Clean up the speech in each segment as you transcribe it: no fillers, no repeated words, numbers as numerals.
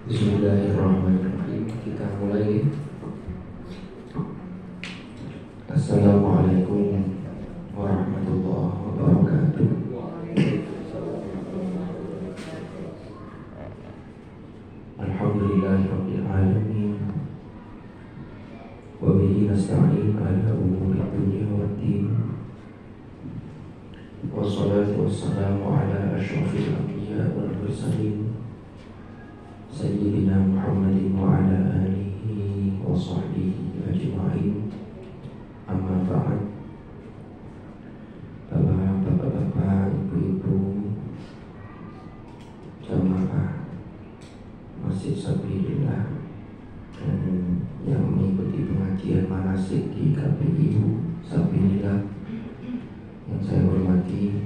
Bismillahirrahmanirrahim. Kita mulai. Assalamualaikum warahmatullahi wabarakatuh. Alhamdulillahirabbil alamin. Wa bihi nasta'in ala umuri dunya waddin. Wassalatu wassalamu ala asyrafil anbiya wal mursalin Sayyidina Muhammadin wa ala alihi wa sahbihi ajma'in. Amma ba'd. Bapak-bapak, ibu-ibu, jamaah Masjid Sabilillah dan yang mengikuti pengajian manasik di KPIU Sabilillah yang saya hormati,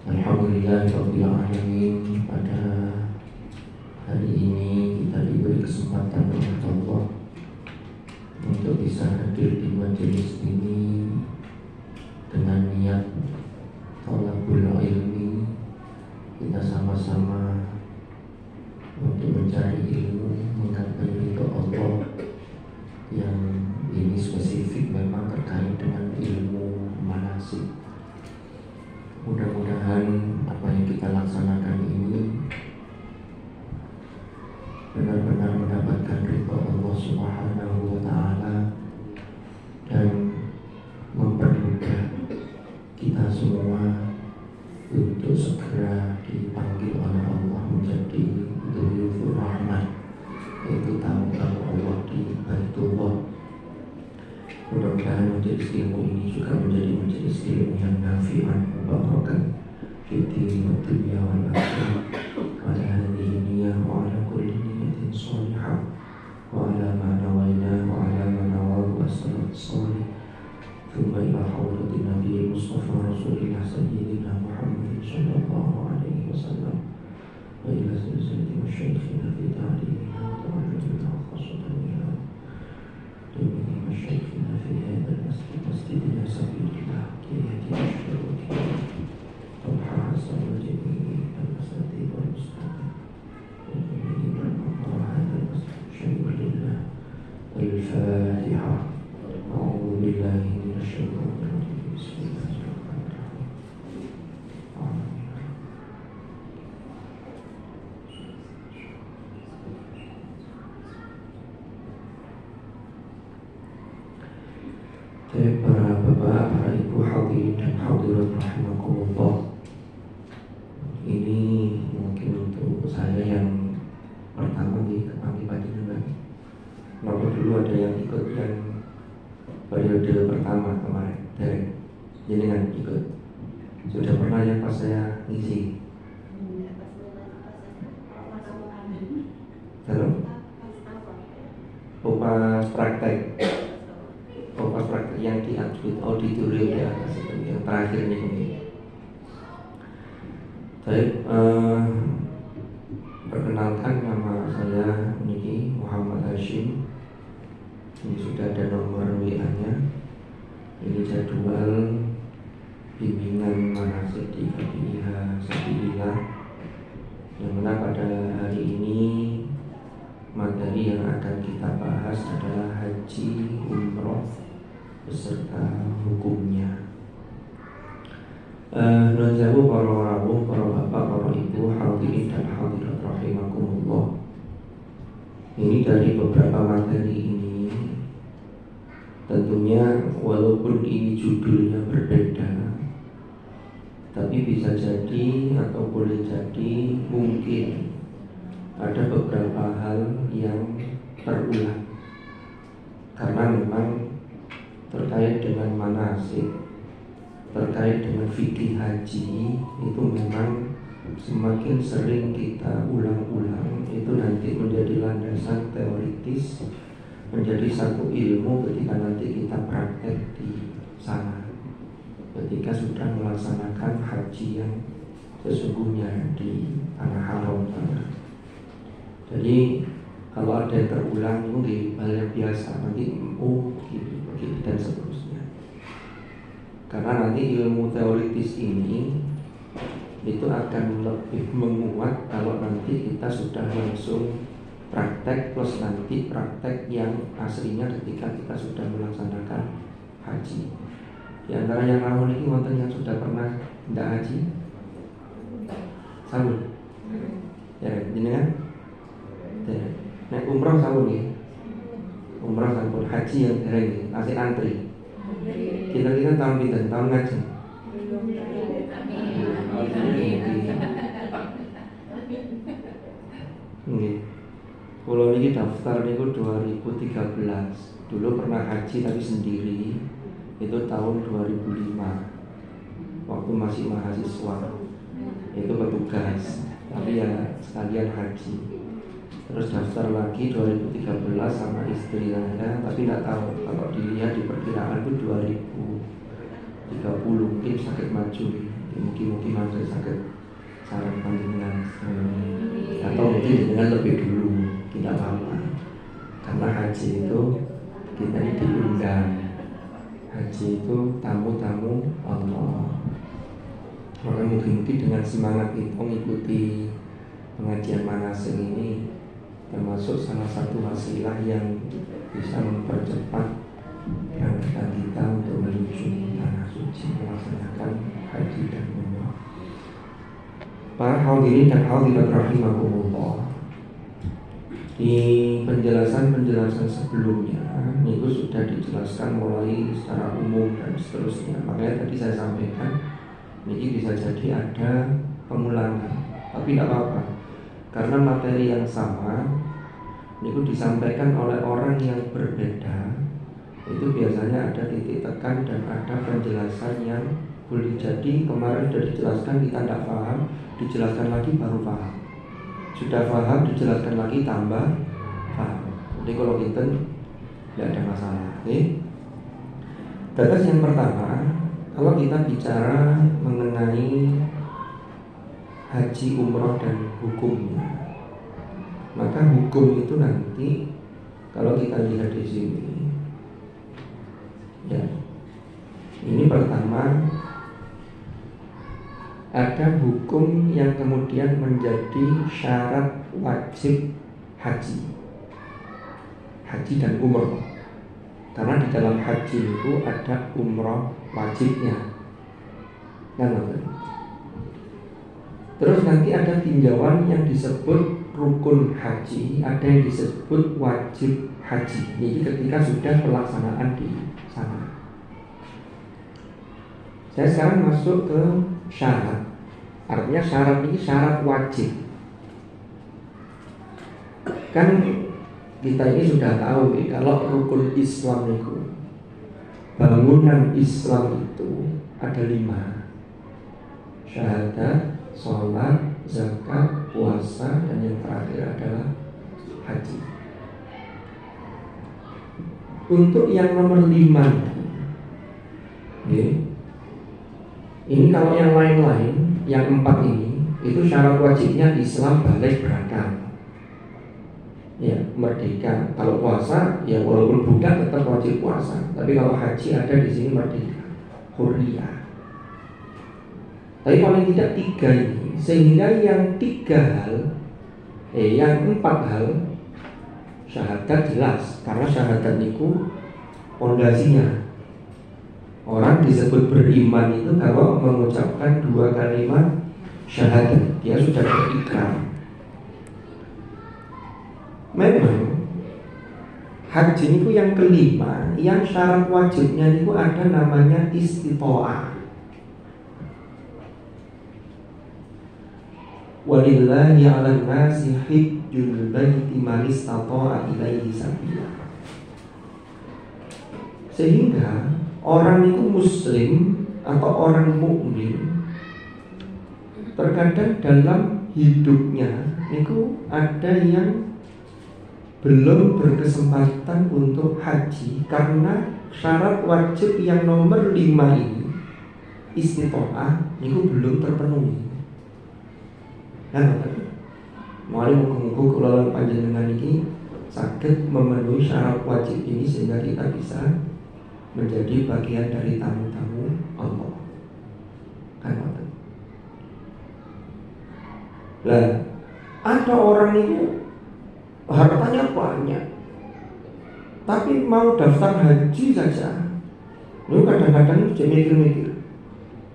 Alhamdulillahirabbil alamin. Pada hari ini kita diberi kesempatan oleh Allah untuk bisa hadir di majelis ini dengan niat thalabul ilmi. Kita sama-sama untuk mencari ilmu, mengkaji ridho Allah, yang ini spesifik memang terkait dengan ilmu manasik. Mudah-mudahan apa yang kita laksanakan ini benar-benar mendapatkan ridho Allah Subhanahu wa ta'ala dan mempermudah kita semua untuk segera dipanggil oleh Allah menjadi Dzul Rahmat, yaitu tamu-tamu Allah di Baitullah. Mudah-mudahan majelis ilmu ini juga menjadi majelis ilmu yang nafi'an mubarakan fi dini wa dunya wal akhirah, wa ala hadhihi niyyah wa ala kulli niyyatin shalihah wa ala ma nawaina wa ala ma nawahu as-salatu shalih. Thumma ila hadratin Nabi Mustafa Rasulillah Sayyidina Muhammad sallallahu alaihi wasallam wa ila silsilati masyayikhina fi ta'limina wa ta'allumina wa khasatan ila demi masyayikhina fi hadal masjid masjidina Sabilillah Kiai Syarif Talha Hasan wa jami'i al-asatidz wal ustadzah wa jami'i man hadara hadal masjid syaikhulillah. Al-Fatihah. A'udzu billahi minasyaitonir rajim. Bismillahirrahmanirrahim. Amin. Para bapak, para ibu hadirin dan hadirat rahimakumullah. Ini mungkin untuk saya yang pertama di kami panjenengan. Maka dulu ada yang ikut yang periode pertama kemarin dari jenengan ikut. Sudah pernah ya pas saya ngisi? Halo? Pas praktek. Pas praktek yang di auditorium ya, yang terakhir ini. Baik, perkenalkan nama saya ini Muhammad Hashim. Ini sudah ada nomor WA-nya. Ini jadwal bimbingan manasik di KPIH Sabilillah, yang mana pada hari ini materi yang akan kita bahas adalah haji umroh beserta hukumnya. Nun sewu para rawuh, para bapak, para ibu, hadirin dan hadirat rahimakumullah. Ini dari beberapa materi ini, tentunya walaupun ini judulnya berbeda, tapi bisa jadi atau boleh jadi mungkin ada beberapa hal yang terulang, karena memang terkait dengan manasik, terkait dengan fikih haji, itu memang semakin sering kita ulang-ulang, itu nanti menjadi landasan teoritis, menjadi satu ilmu ketika nanti kita praktek di sana, ketika sudah melaksanakan haji yang sesungguhnya di tanah haram sana. Jadi kalau ada yang terulang itu di hal yang biasa, nanti begini dan seterusnya. Karena nanti ilmu teoritis ini itu akan lebih menguat kalau nanti kita sudah langsung praktek plus nanti praktek yang aslinya ketika kita sudah melaksanakan haji. Di antara yang rawuh ini wonten yang sudah pernah ndak haji? Sampun. Ya, jenengan? Ya. Nek umroh sampun nggih. Umroh sampun, haji yang dereng nggih, masih antri. Kira-kira tahun pinten? Tahun ngaji. Nggih. Kula niki daftar niku 2013. Dulu pernah haji tapi sendiri. Itu tahun 2005. Waktu masih mahasiswa. Itu petugas. Tapi ya sekalian haji. Terus daftar lagi 2013 sama istri saya, tapi tidak tahu kalau dilihat di perkiraan itu 2030 mungkin sakit maju, mungkin masih sakit sarang panjenengan, atau mungkin dengan lebih dulu, tidak apa-apa. Karena haji itu kita ini diundang, haji itu tamu-tamu Allah. Maka mungkin dengan semangat itu mengikuti pengajian manasik ini termasuk salah satu wasilah yang bisa mempercepat keberangkatan kita untuk menuju tanah suci melaksanakan haji dan umrah. Para hadirin dan hadirat rahimakumullah, di penjelasan-penjelasan sebelumnya itu sudah dijelaskan mulai secara umum dan seterusnya. Makanya tadi saya sampaikan ini bisa jadi ada pengulangan, tapi tidak apa-apa. Karena materi yang sama itu disampaikan oleh orang yang berbeda, itu biasanya ada titik tekan dan ada penjelasan yang boleh jadi kemarin sudah dijelaskan kita tidak paham, dijelaskan lagi baru paham. Sudah paham, dijelaskan lagi tambah paham. Jadi kalau kita tidak ada masalah. Tetes yang pertama, kalau kita bicara mengenai haji, umroh dan hukumnya, maka hukum itu nanti kalau kita lihat di sini, ya, ini pertama ada hukum yang kemudian menjadi syarat wajib haji, haji dan umroh. Karena di dalam haji itu ada umroh wajibnya, kan? Terus nanti ada tinjauan yang disebut rukun haji, ada yang disebut wajib haji. Jadi ketika sudah pelaksanaan di sana. Saya sekarang masuk ke syarat. Artinya syarat ini syarat wajib. Kan kita ini sudah tahu kalau rukun Islam itu, bangunan Islam itu ada 5. Syahadat, sholat, zakat, puasa, dan yang terakhir adalah haji. Untuk yang nomor 5 ini kalau yang lain-lain, yang 4 ini, itu syarat wajibnya Islam balik berakal, ya, merdeka. Kalau puasa, ya walaupun budak tetap wajib puasa. Tapi kalau haji ada di sini merdeka, hurriyah. Tapi paling tidak 3 ini, sehingga yang 3 hal, yang 4 hal, syahadat jelas, karena syahadat itu pondasinya. Orang disebut beriman itu kalau mengucapkan 2 kalimat syahadat, dia sudah berikrar. Memang haji itu yang kelima, yang syarat wajibnya itu ada namanya istito'ah. Walillahi 'alan nasi hijjul baiti man istata'a ilaihi sabila. Sehingga orang itu muslim atau orang mukmin terkadang dalam hidupnya itu ada yang belum berkesempatan untuk haji karena syarat wajib yang nomor 5 ini, istito'ah, itu belum terpenuhi. Kan, mari muga-muga kula panjenengan iki saged memenuhi syarat wajib ini sehingga kita bisa menjadi bagian dari tamu-tamu Allah. Kan, Lah, ada orang itu hartanya banyak, tapi mau daftar haji saja. Lu kadang-kadang cek mikir-mikir,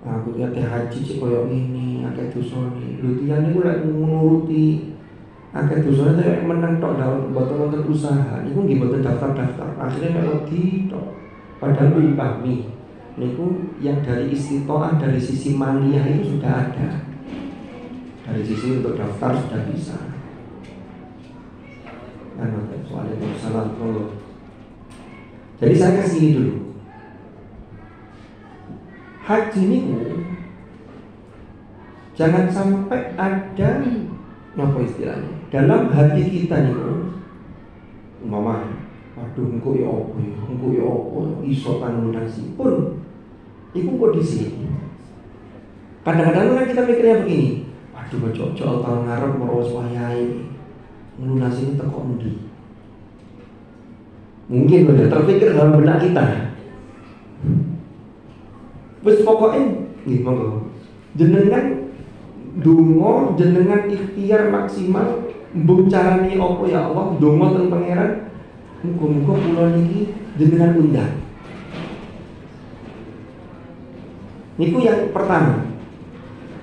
aku kate haji cek koyo ngene, akeh dosane. Lho tiyane ku lek nuruti akeh dosane nek meneng tok dalam boten-boten usaha. Niku nggih boten daftar-daftar. Akhirnya nek wedi tok. Padahal pahmi niku yang dari istitoah dari sisi maliyah itu sudah ada. Dari sisi untuk daftar sudah bisa. Waalaikumsalam. Jadi saya kasih ini dulu. Haji niku jangan sampai ada apa istilahnya dalam hati kita niku, mama, aduh engko ya apa ya, engko ya apa iso kanunasi pun, iku kondisi. Kadang-kadang kan kita mikirnya begini, aduh cocok tahun ngarep meros wayahe melunasi ini teko endi. Mungkin udah terpikir dalam benak kita. Wis pokoke nggih monggo. Jenengan donga, jenengan ikhtiar maksimal mbok carane apa ya Allah, donga teng pangeran. Muga-muga kula niki jenengan undang. Niku yang pertama.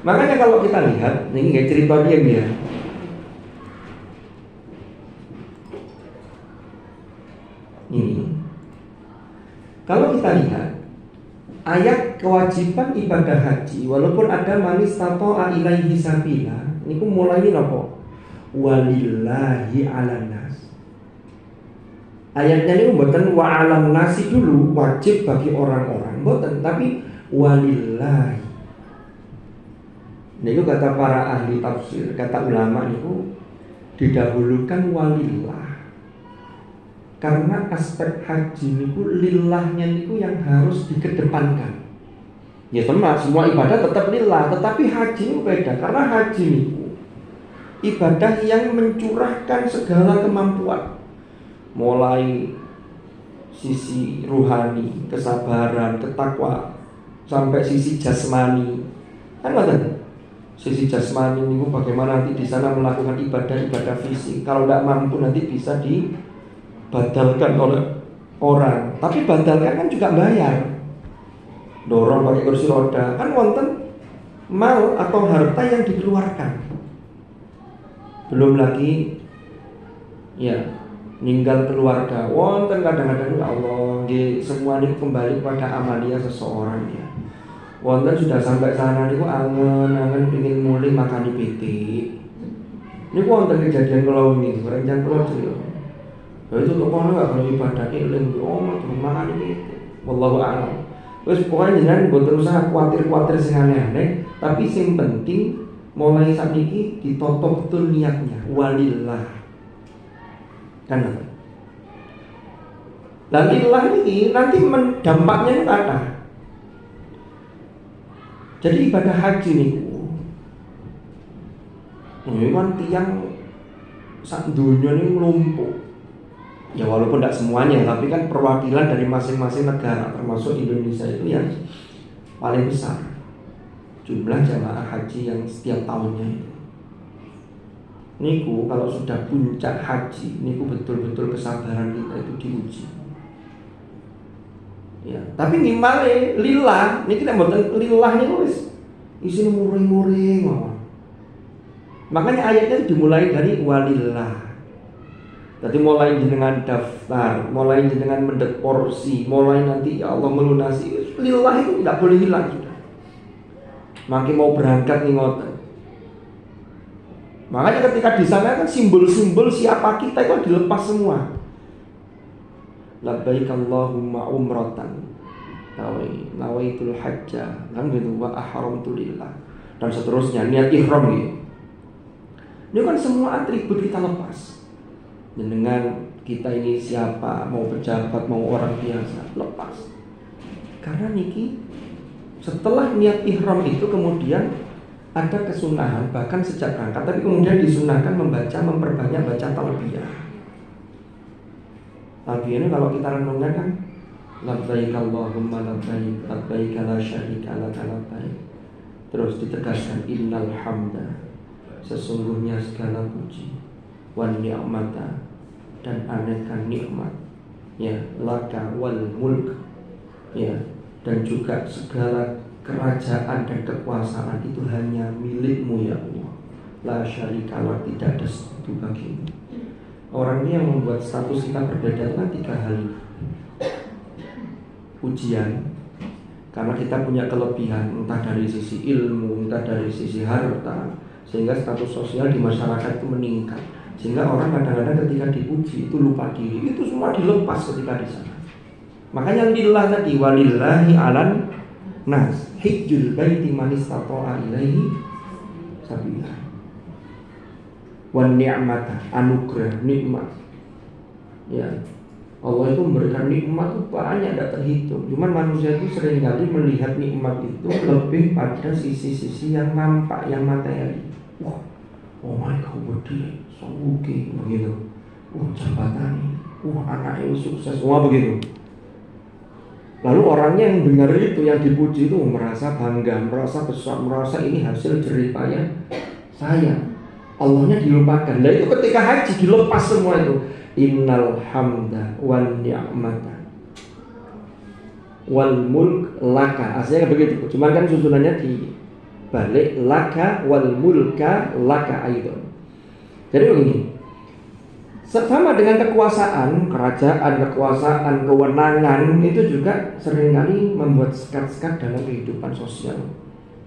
Makanya kalau kita lihat, ini nggak cerita dia ya. Ini, kalau kita lihat ayat kewajiban ibadah haji, walaupun ada manis tato ilaihi sabila, niku mulai napa? Walillahi 'alan nas. Ayatnya ini mboten wa 'alan nasi dulu wajib bagi orang-orang, mboten, tapi walillahi. Niku kata para ahli tafsir, kata ulama niku didahulukan walillah. Karena aspek haji niku lillahnya niku yang harus dikedepankan. Ya teman, semua ibadah tetap lillah, tetapi haji itu beda. Karena haji niku ibadah yang mencurahkan segala kemampuan, mulai sisi ruhani, kesabaran, ketakwaan, sampai sisi jasmani. Kan ngoten. Sisi jasmani niku bagaimana nanti di sana melakukan ibadah fisik. Kalau tidak mampu nanti bisa dibadalkan oleh orang. Tapi badalkan kan juga bayar. Dorong pakai kursi roda. Kan wonten mal atau harta yang dikeluarkan. Belum lagi ya ninggal keluarga. Wonten kadang-kadang ya Allah, semua ini kembali pada amalia seseorang ya. Wonten sudah sampai sana niku angen-angen pengin mulih makan di PT. Niku wonten kejadian kalau ini, rencana kalau cerita. Itu kok ono gak kalau ibadah eling omah makan iki. Wallahu a'lam. Wis pokoknya jenengan mboten usah kuwatir-kuwatir sing aneh-aneh, tapi sing penting mulai sakniki ditoto betul niatnya. Walillah. Kan apa? Lah lillah ini nanti dampaknya itu ada. Jadi ibadah haji niku, ini kan tiang sak dunia ini lumpuh. Ya walaupun tidak semuanya, tapi kan perwakilan dari masing-masing negara, termasuk Indonesia itu yang paling besar jumlah jamaah haji yang setiap tahunnya itu. Niku kalau sudah puncak haji, niku betul-betul kesabaran kita itu diuji. Ya, tapi nimale lillah, niki nek mboten lillah niku wis isine muring-muring mawon. Makanya ayatnya dimulai dari walillah. Jadi mulai jenengan daftar, mulai jenengan mendet porsi, mulai nanti ya Allah melunasi, lillah itu tidak boleh hilang sudah. Makin mau berangkat nih ngoten. Makanya ketika di sana kan simbol-simbol siapa kita itu dilepas semua. Labbaik Allahumma umratan nawaitul hajja kan gitu wa ahramtu lillah dan seterusnya niat ihram gitu. Ini kan semua atribut kita lepas. Dengan kita ini siapa, mau pejabat, mau orang biasa, lepas. Karena niki setelah niat ihram itu kemudian ada kesunahan bahkan sejak berangkat, tapi kemudian disunahkan memperbanyak baca talbiyah. Talbiyah ini kalau kita renungkan kan labbaik Allahumma labbaik labbaik la syarika laka labbaik. Terus ditegaskan innal hamda sesungguhnya segala puji wan ni'mata dan aneka nikmat ya laka wal mulk ya, dan juga segala kerajaan dan kekuasaan itu hanya milikmu ya Allah. La syarikalah, tidak ada sekutu bagimu. Orang ini yang membuat status kita berbeda kan 3 hal. Ujian, karena kita punya kelebihan entah dari sisi ilmu, entah dari sisi harta, sehingga status sosial di masyarakat itu meningkat. Sehingga orang kadang-kadang ketika dipuji itu lupa diri. Itu semua dilepas ketika di sana. Makanya lillah tadi, walillahi alan nas hijjul baiti man istata'a ilaihi sabila. Wan ni'mata, anugerah, nikmat. Ya, Allah itu memberikan nikmat itu banyak, tidak terhitung. Cuman manusia itu seringkali melihat nikmat itu lebih pada sisi-sisi yang nampak, yang materi. Wah, oh my God, gede, sobuki, begitu. Jabatan, anaknya sukses, semua begitu. Lalu orangnya yang dengar itu, yang dipuji itu merasa bangga, merasa besar, merasa ini hasil jerih payah saya. Allahnya dilupakan. Nah itu ketika haji dilepas semua itu. Innal hamda wan ni'mata wal mulk laka. Aslinya begitu. Cuma kan susunannya di balik laka wal mulka laka aidon. Jadi begini. Sama dengan kekuasaan, kerajaan, kekuasaan, kewenangan itu juga seringkali membuat sekat-sekat dalam kehidupan sosial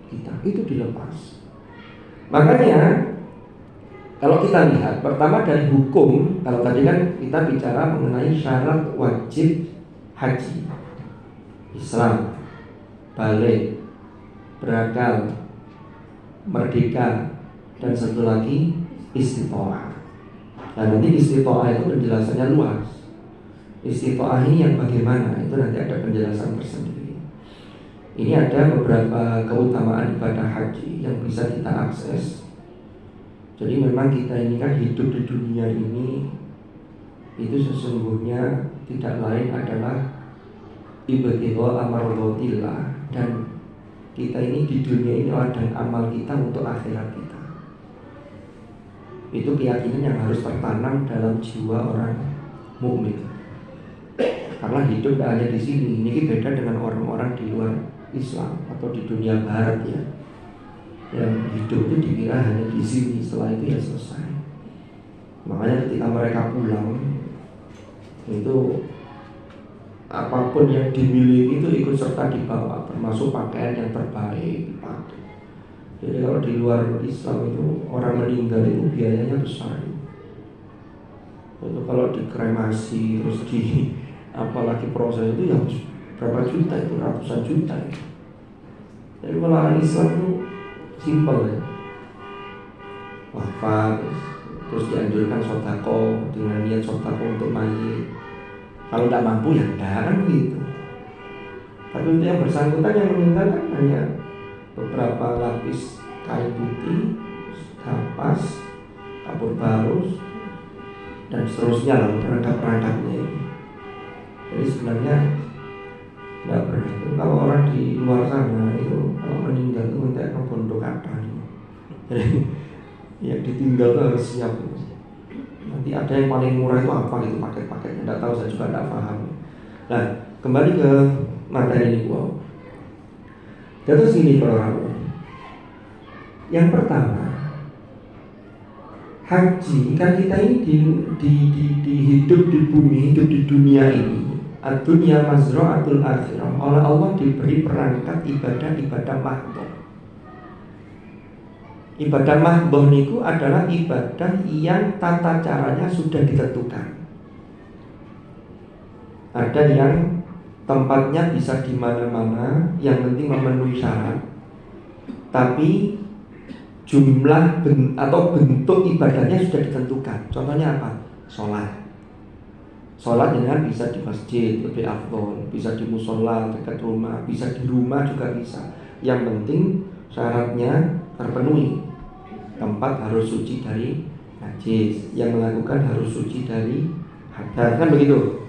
kita. Itu dilepas. Makanya kalau kita lihat pertama dari hukum, kalau tadi kan kita bicara mengenai syarat wajib haji, Islam, balik, berakal, merdeka, dan satu lagi istitoah. Nah nanti istitoah itu penjelasannya luas. Istitoah ini yang bagaimana, itu nanti ada penjelasan tersendiri. Ini ada beberapa keutamaan ibadah haji yang bisa kita akses. Jadi memang kita ini kan hidup di dunia ini itu sesungguhnya tidak lain adalah ibtigha amardhatillah, dan kita ini di dunia ini ladang amal kita untuk akhirat kita. Itu keyakinan yang harus tertanam dalam jiwa orang mukmin. Karena hidup tidak hanya di sini. Ini beda dengan orang-orang di luar Islam atau di dunia barat ya, yang hidup itu dikira hanya di sini, setelah itu ya selesai. Makanya ketika mereka pulang itu apapun yang dimiliki itu ikut serta dibawa, termasuk pakaian yang terbaik dipakai. Jadi kalau di luar Islam itu orang meninggal itu biayanya besar. Itu kalau dikremasi terus di apalagi proses itu ya berapa juta, itu ratusan juta itu. Jadi kalau orang Islam itu simpel ya, wafat terus dianjurkan sodako dengan niat sodako untuk mayit. Kalau tidak mampu ya tidak kan begitu. Tapi untuk yang bersangkutan yang meninggal kan hanya beberapa lapis kain putih, kapas, kapur barus, dan seterusnya lah perangkat-perangkatnya ini. Jadi sebenarnya tidak pernah. Kalau orang di luar sana itu kalau meninggal itu minta ke pondok kata. Jadi yang ditinggal itu harus siap. Nanti ada yang paling murah itu apa gitu paket-paketnya, tidak tahu, saya juga tidak paham. Nah kembali ke materi ini gua. Terus ini para. Yang pertama, haji kan kita ini di hidup di bumi, hidup di dunia ini. Ad-dunya mazra'atul akhirah. Oleh Allah diberi perangkat ibadah mahdhah. Ibadah mahdhah niku adalah ibadah yang tata caranya sudah ditentukan. Ada yang tempatnya bisa di mana-mana, yang penting memenuhi syarat. Tapi jumlah atau bentuk ibadahnya sudah ditentukan. Contohnya apa? Sholat dengan bisa di masjid lebih afdol, bisa di musola dekat rumah, bisa di rumah juga bisa. Yang penting syaratnya terpenuhi. Tempat harus suci dari najis, yang melakukan harus suci dari hadas, kan begitu.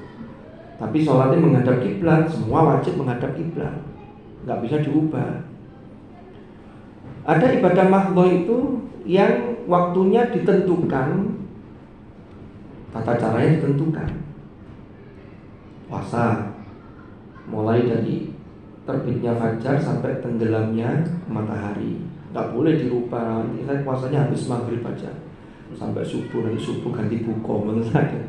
Tapi sholatnya menghadap kiblat, semua wajib menghadap kiblat, nggak bisa diubah. Ada ibadah mahdhah itu yang waktunya ditentukan, tata caranya ditentukan. Puasa mulai dari terbitnya fajar sampai tenggelamnya matahari, nggak boleh dirubah. Kita puasanya habis maghrib aja sampai subuh, nanti subuh ganti buka menurut saya.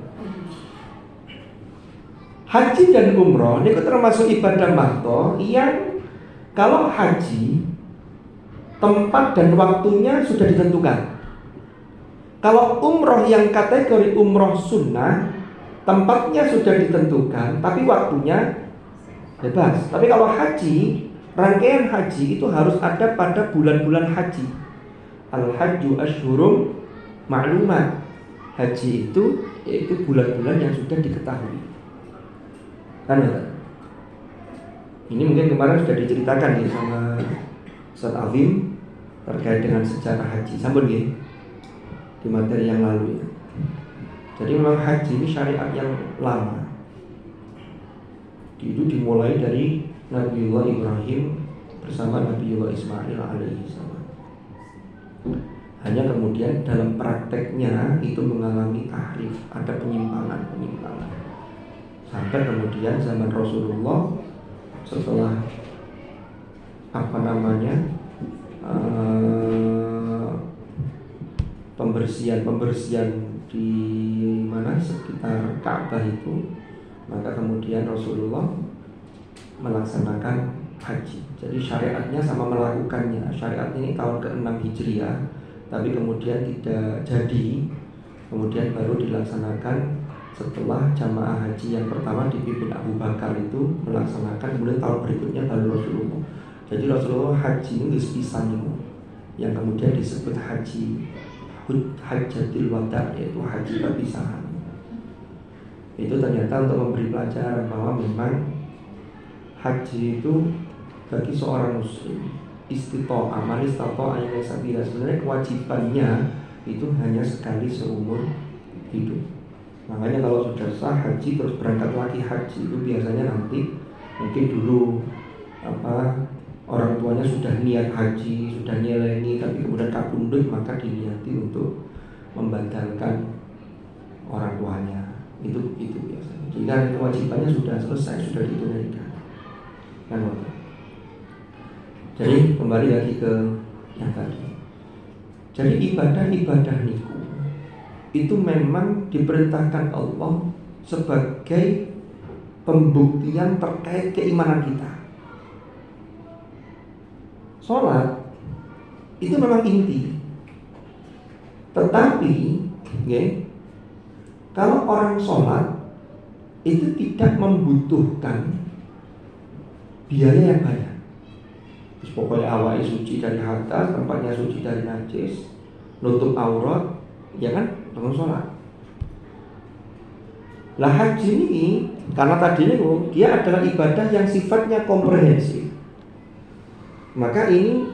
Haji dan umroh ini termasuk ibadah mahdhah yang kalau haji tempat dan waktunya sudah ditentukan. Kalau umroh yang kategori umroh sunnah, tempatnya sudah ditentukan, tapi waktunya bebas. Tapi kalau haji, rangkaian haji itu harus ada pada bulan-bulan haji. Al-hajju asyhurum ma'lumat. Haji itu yaitu bulan-bulan yang sudah diketahui. Kan ya? Ini mungkin kemarin sudah diceritakan nih sama Ustaz Afim terkait dengan sejarah haji. Sampun nggih di materi yang lalu ya. Jadi memang haji ini syariat yang lama. Itu dimulai dari Nabiullah Ibrahim bersama Nabiullah Ismail alaihi salam. Hanya kemudian dalam prakteknya itu mengalami tahrif, ada penyimpangan. Sampai kemudian zaman Rasulullah setelah pembersihan di mana sekitar Ka'bah itu, maka kemudian Rasulullah melaksanakan haji. Jadi syariatnya sama melakukannya. Syariatnya ini tahun ke-6 Hijriah, tapi kemudian tidak jadi. Kemudian baru dilaksanakan setelah jamaah haji yang pertama dipimpin Abu Bakar itu melaksanakan, kemudian tahun berikutnya baru Rasulullah. Jadi Rasulullah haji ini sepisan itu, yang kemudian disebut haji Hajjatul Wada, yaitu haji perpisahan. Itu ternyata untuk memberi pelajaran bahwa memang haji itu bagi seorang muslim istito'ah, man istato'a yang sabila, sebenarnya kewajibannya itu hanya sekali seumur hidup. Makanya kalau sudah sah haji terus berangkat lagi haji itu biasanya nanti mungkin dulu orang tuanya sudah niat haji, sudah nyelengi, tapi kemudian kabundut, maka diniati untuk membatalkan orang tuanya. Itu biasanya. Jika kewajibannya sudah selesai, sudah ditunaikan. Kan? Jadi kembali lagi ke yang tadi. Jadi ibadah niku itu memang diperintahkan Allah sebagai pembuktian terkait keimanan kita. Sholat itu memang inti. Tetapi kalau orang sholat itu tidak membutuhkan biaya yang banyak. Terus pokoknya awalnya suci dari atas, tempatnya suci dari najis, nutup aurat, ya kan, dengan sholat. Lah haji ini karena tadi dia adalah ibadah yang sifatnya komprehensif. Maka ini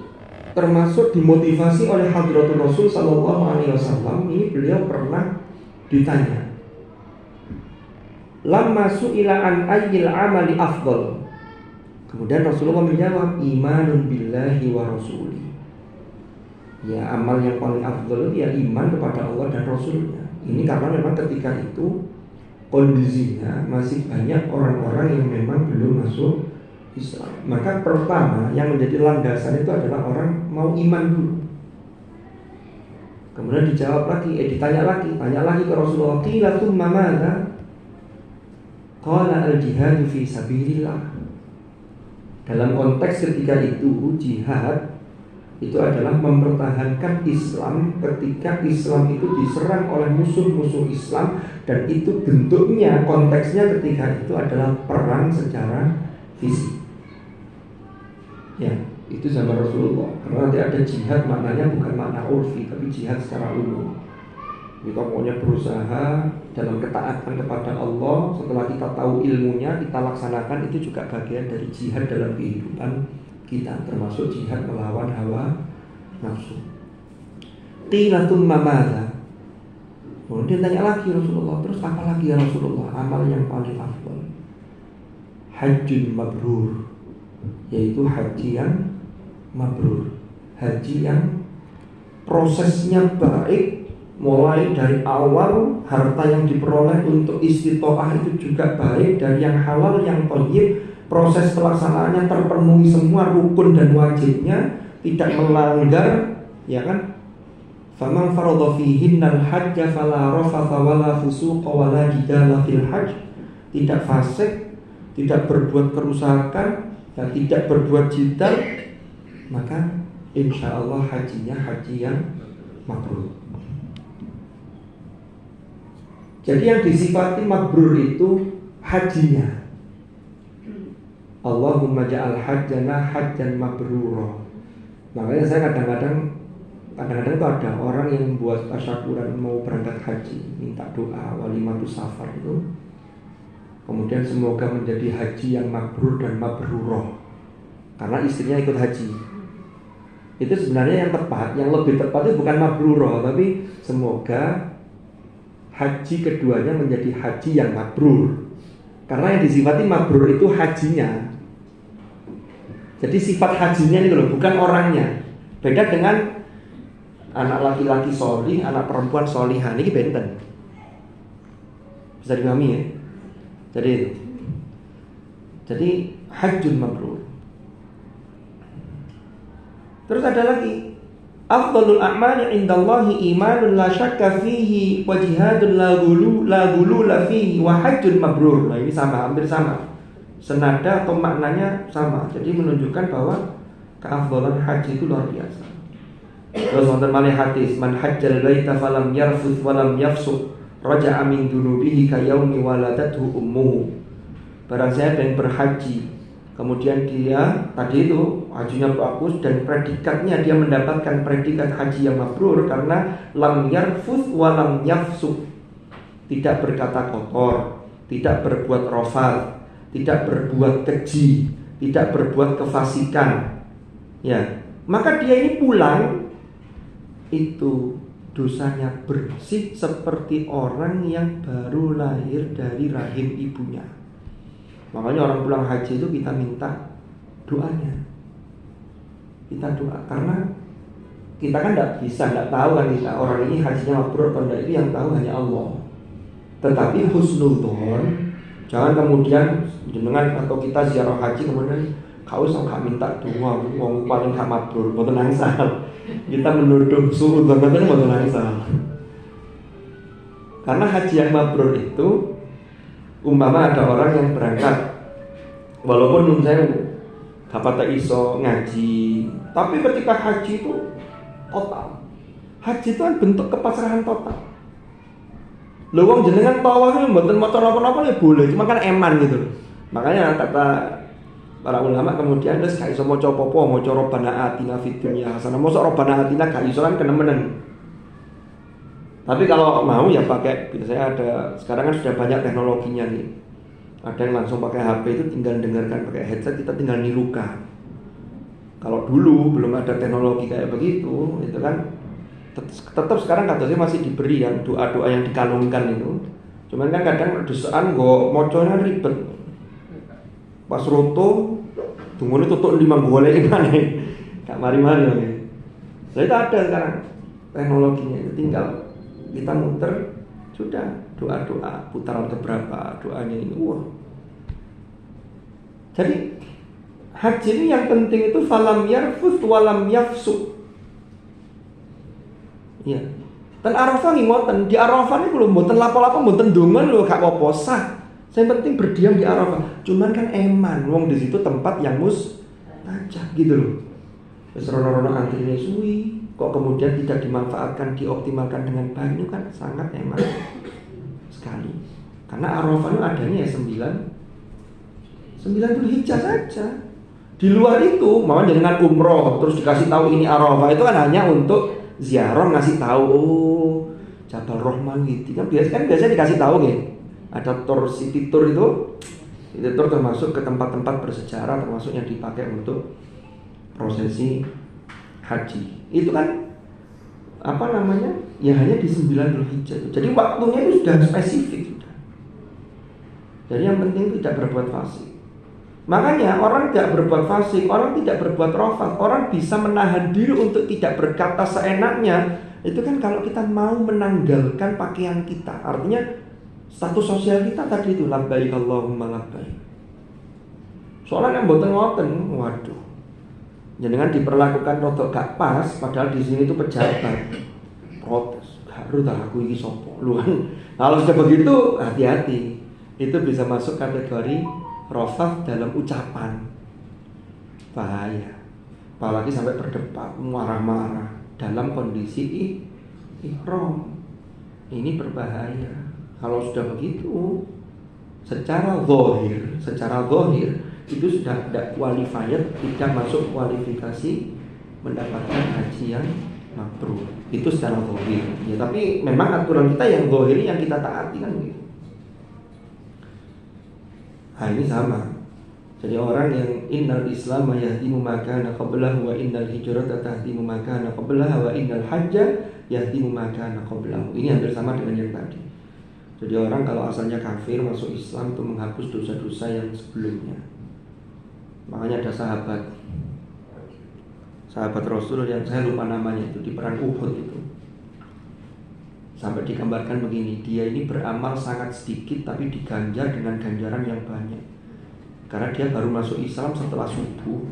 termasuk dimotivasi oleh Hadratul Rasul Sallallahu Alaihi Wasallam. Ini beliau pernah ditanya, lamma su'ila an ayyil amali afdal. Kemudian Rasulullah menjawab, imanun billahi wa rasuli. Ya, amal yang paling afdal ya iman kepada Allah dan Rasulnya. Ini karena memang ketika itu kondisinya masih banyak orang-orang yang memang belum masuk Islam. Maka pertama yang menjadi landasan itu adalah orang mau iman dulu. Kemudian dijawab lagi, tanya lagi ke Rasulullah, qila tsumma madza? Qala al-jihadu fi sabilillah. Dalam konteks ketika itu jihad itu adalah mempertahankan Islam ketika Islam itu diserang oleh musuh-musuh Islam, dan itu bentuknya, konteksnya ketika itu adalah perang secara fisik. Ya, itu zaman Rasulullah. Karena nanti ada jihad maknanya bukan makna urfi, tapi jihad secara umum. Kita pokoknya berusaha dalam ketaatan kepada Allah. Setelah kita tahu ilmunya, kita laksanakan. Itu juga bagian dari jihad dalam kehidupan kita, termasuk jihad melawan hawa nafsu. Qila tsumma madza? Kemudian tanya lagi Rasulullah, terus apa lagi ya Rasulullah amal yang paling afdal? Hajjun mabrur, yaitu haji yang mabrur. haji yang prosesnya baik, mulai dari awal harta yang diperoleh untuk istitoah itu juga baik, dari yang halal yang thayyib, proses pelaksanaannya terpenuhi semua rukun dan wajibnya, tidak melanggar, ya kan? Faman faradha fihinnal hajja fala rafatha wala fusuqa wala jidala fil hajj. Tidak fasik, tidak berbuat kerusakan, dan tidak berbuat jidal, maka insya Allah hajinya haji yang mabrur. Jadi yang disifati mabrur itu hajinya. Allahumma ja'al hajjana hajjan mabrura. Makanya saya kadang-kadang itu ada orang yang membuat tasyakuran mau berangkat haji, minta doa walimatus safar itu, kemudian semoga menjadi haji yang mabrur dan mabrurah, karena istrinya ikut haji. Itu sebenarnya yang tepat, yang lebih tepat itu bukan mabrurah, tapi semoga haji keduanya menjadi haji yang mabrur, karena yang disifati mabrur itu hajinya. Jadi sifat hajinya ini loh, bukan orangnya. Beda dengan anak laki-laki solih, anak perempuan solihah, ini benten. Bisa dipahami ya? Jadi hajjun mabrur. Terus ada lagi, afdhalul a'mali indallahi imanun la syakka fihi wa jihadun la ghulula fihi wa hajjun mabrur. Nah ini sama, hampir sama. Senada atau maknanya sama. Jadi menunjukkan bahwa keafdalan haji itu luar biasa. Terus wonten malih hadis, man hajjal baita falam yarfuth walam yafsuq raja'a min dunubihi ka yaumi waladathu ummuhu. Barang siapa yang berhaji, kemudian dia tadi itu hajinya bagus dan predikatnya dia mendapatkan predikat haji yang mabrur karena lam yarfuth walam yafsuq, tidak berkata kotor, tidak berbuat rafal, tidak berbuat keji, tidak berbuat kefasikan. Ya, maka dia ini pulang itu dosanya bersih seperti orang yang baru lahir dari rahim ibunya. Makanya orang pulang haji itu kita minta doanya. Kita doa karena kita kan tidak tahu kan kita orang ini hajinya mabrur atau tidak, itu yang tahu hanya Allah. Tetapi husnudzon, jangan kemudian jenengan atau kita ziarah haji kemudian kau gak minta doa, wong paling gak mabrur, mboten angsal. Kita menuduh suudzon itu mboten angsal. Karena haji yang mabrur itu umpama ada orang yang berangkat walaupun nun sewu dapat iso ngaji, tapi ketika haji itu total. Haji itu kan bentuk kepasrahan total. Lho wong jenengan tawaf mboten maca napa-napa ya boleh, cuma kan eman gitu. Makanya kata para ulama kemudian terus gak iso maca apa-apa, maca Rabbana atina fid dunya hasanah. Mosok Rabbana atina gak iso kan kenemenen. Tapi kalau mau ya pakai, biasanya ada sekarang kan sudah banyak teknologinya nih. Ada yang langsung pakai HP itu tinggal dengarkan pakai headset, kita tinggal nirukan. Kalau dulu belum ada teknologi kayak begitu, itu kan tetap sekarang katanya masih diberi yang doa-doa yang dikalungkan itu. Cuman kan kadang desaan go mocone ribet. Pas roto tunggu tutup 5 golek gimana gak mari-mari ya. Nah itu ada sekarang teknologinya, itu tinggal kita muter sudah doa-doa putaran keberapa doanya ini. Wah. Jadi haji ini yang penting itu falam yarfuth walam yafsuq. Ya. Dan Arafah nih ngoten, di Arafah ini belum mboten lapo-lapo mboten dongan lho gak apa-apa sah. Yang penting berdiam di Arafah. Cuman kan eman, wong di situ tempat yang mustajab gitu loh. Wis rono-rono antrine suwi, kok kemudian tidak dimanfaatkan, dioptimalkan dengan baik, itu kan sangat eman sekali. Karena Arafah itu adanya ya 9 Dzulhijjah saja. Di luar itu, mau dengan umroh terus dikasih tahu ini Arafah, itu kan hanya untuk ziarah, ngasih tahu oh Jabal Rahman gitu. Kan biasanya dikasih tahu gitu. Ada tour, city tour itu tour termasuk ke tempat-tempat bersejarah, termasuk yang dipakai untuk prosesi haji. Itu kan apa namanya? Ya hanya di 9 Dzulhijjah. Jadi waktunya itu sudah spesifik sudah. Jadi yang penting tidak berbuat fasik. Makanya orang tidak berbuat fasik, orang tidak berbuat rafat, orang bisa menahan diri untuk tidak berkata seenaknya. Itu kan kalau kita mau menanggalkan pakaian kita. Artinya status sosial kita tadi itu labbaik Allahumma labbaik. Soalnya yang boten ngoten, waduh. Jangan diperlakukan rotok gak pas, padahal di sini itu pejabat. Protes, harus tak aku ini sopo. Lu kan kalau sudah begitu hati-hati. Itu bisa masuk kategori rafat dalam ucapan. Bahaya. Apalagi sampai berdebat, marah-marah dalam kondisi ihram. Ini berbahaya. Kalau sudah begitu, secara zahir itu sudah tidak qualified, tidak masuk kualifikasi mendapatkan haji yang mabrur. Itu secara zahir. Ya, tapi memang aturan kita yang zahir yang kita taati kan gitu. Nah, ini sama. Jadi orang yang innal Islam yahdimu ma kana qablahu wa innal hijrata tahdimu ma kana qablaha wa innal hajja yahdimu ma kana qablahu. Ini hampir sama dengan yang tadi. Jadi orang kalau asalnya kafir masuk Islam itu menghapus dosa-dosa yang sebelumnya. Makanya ada sahabat Rasul yang saya lupa namanya itu di perang Uhud itu. Sampai digambarkan begini, dia ini beramal sangat sedikit tapi diganjar dengan ganjaran yang banyak. Karena dia baru masuk Islam setelah subuh.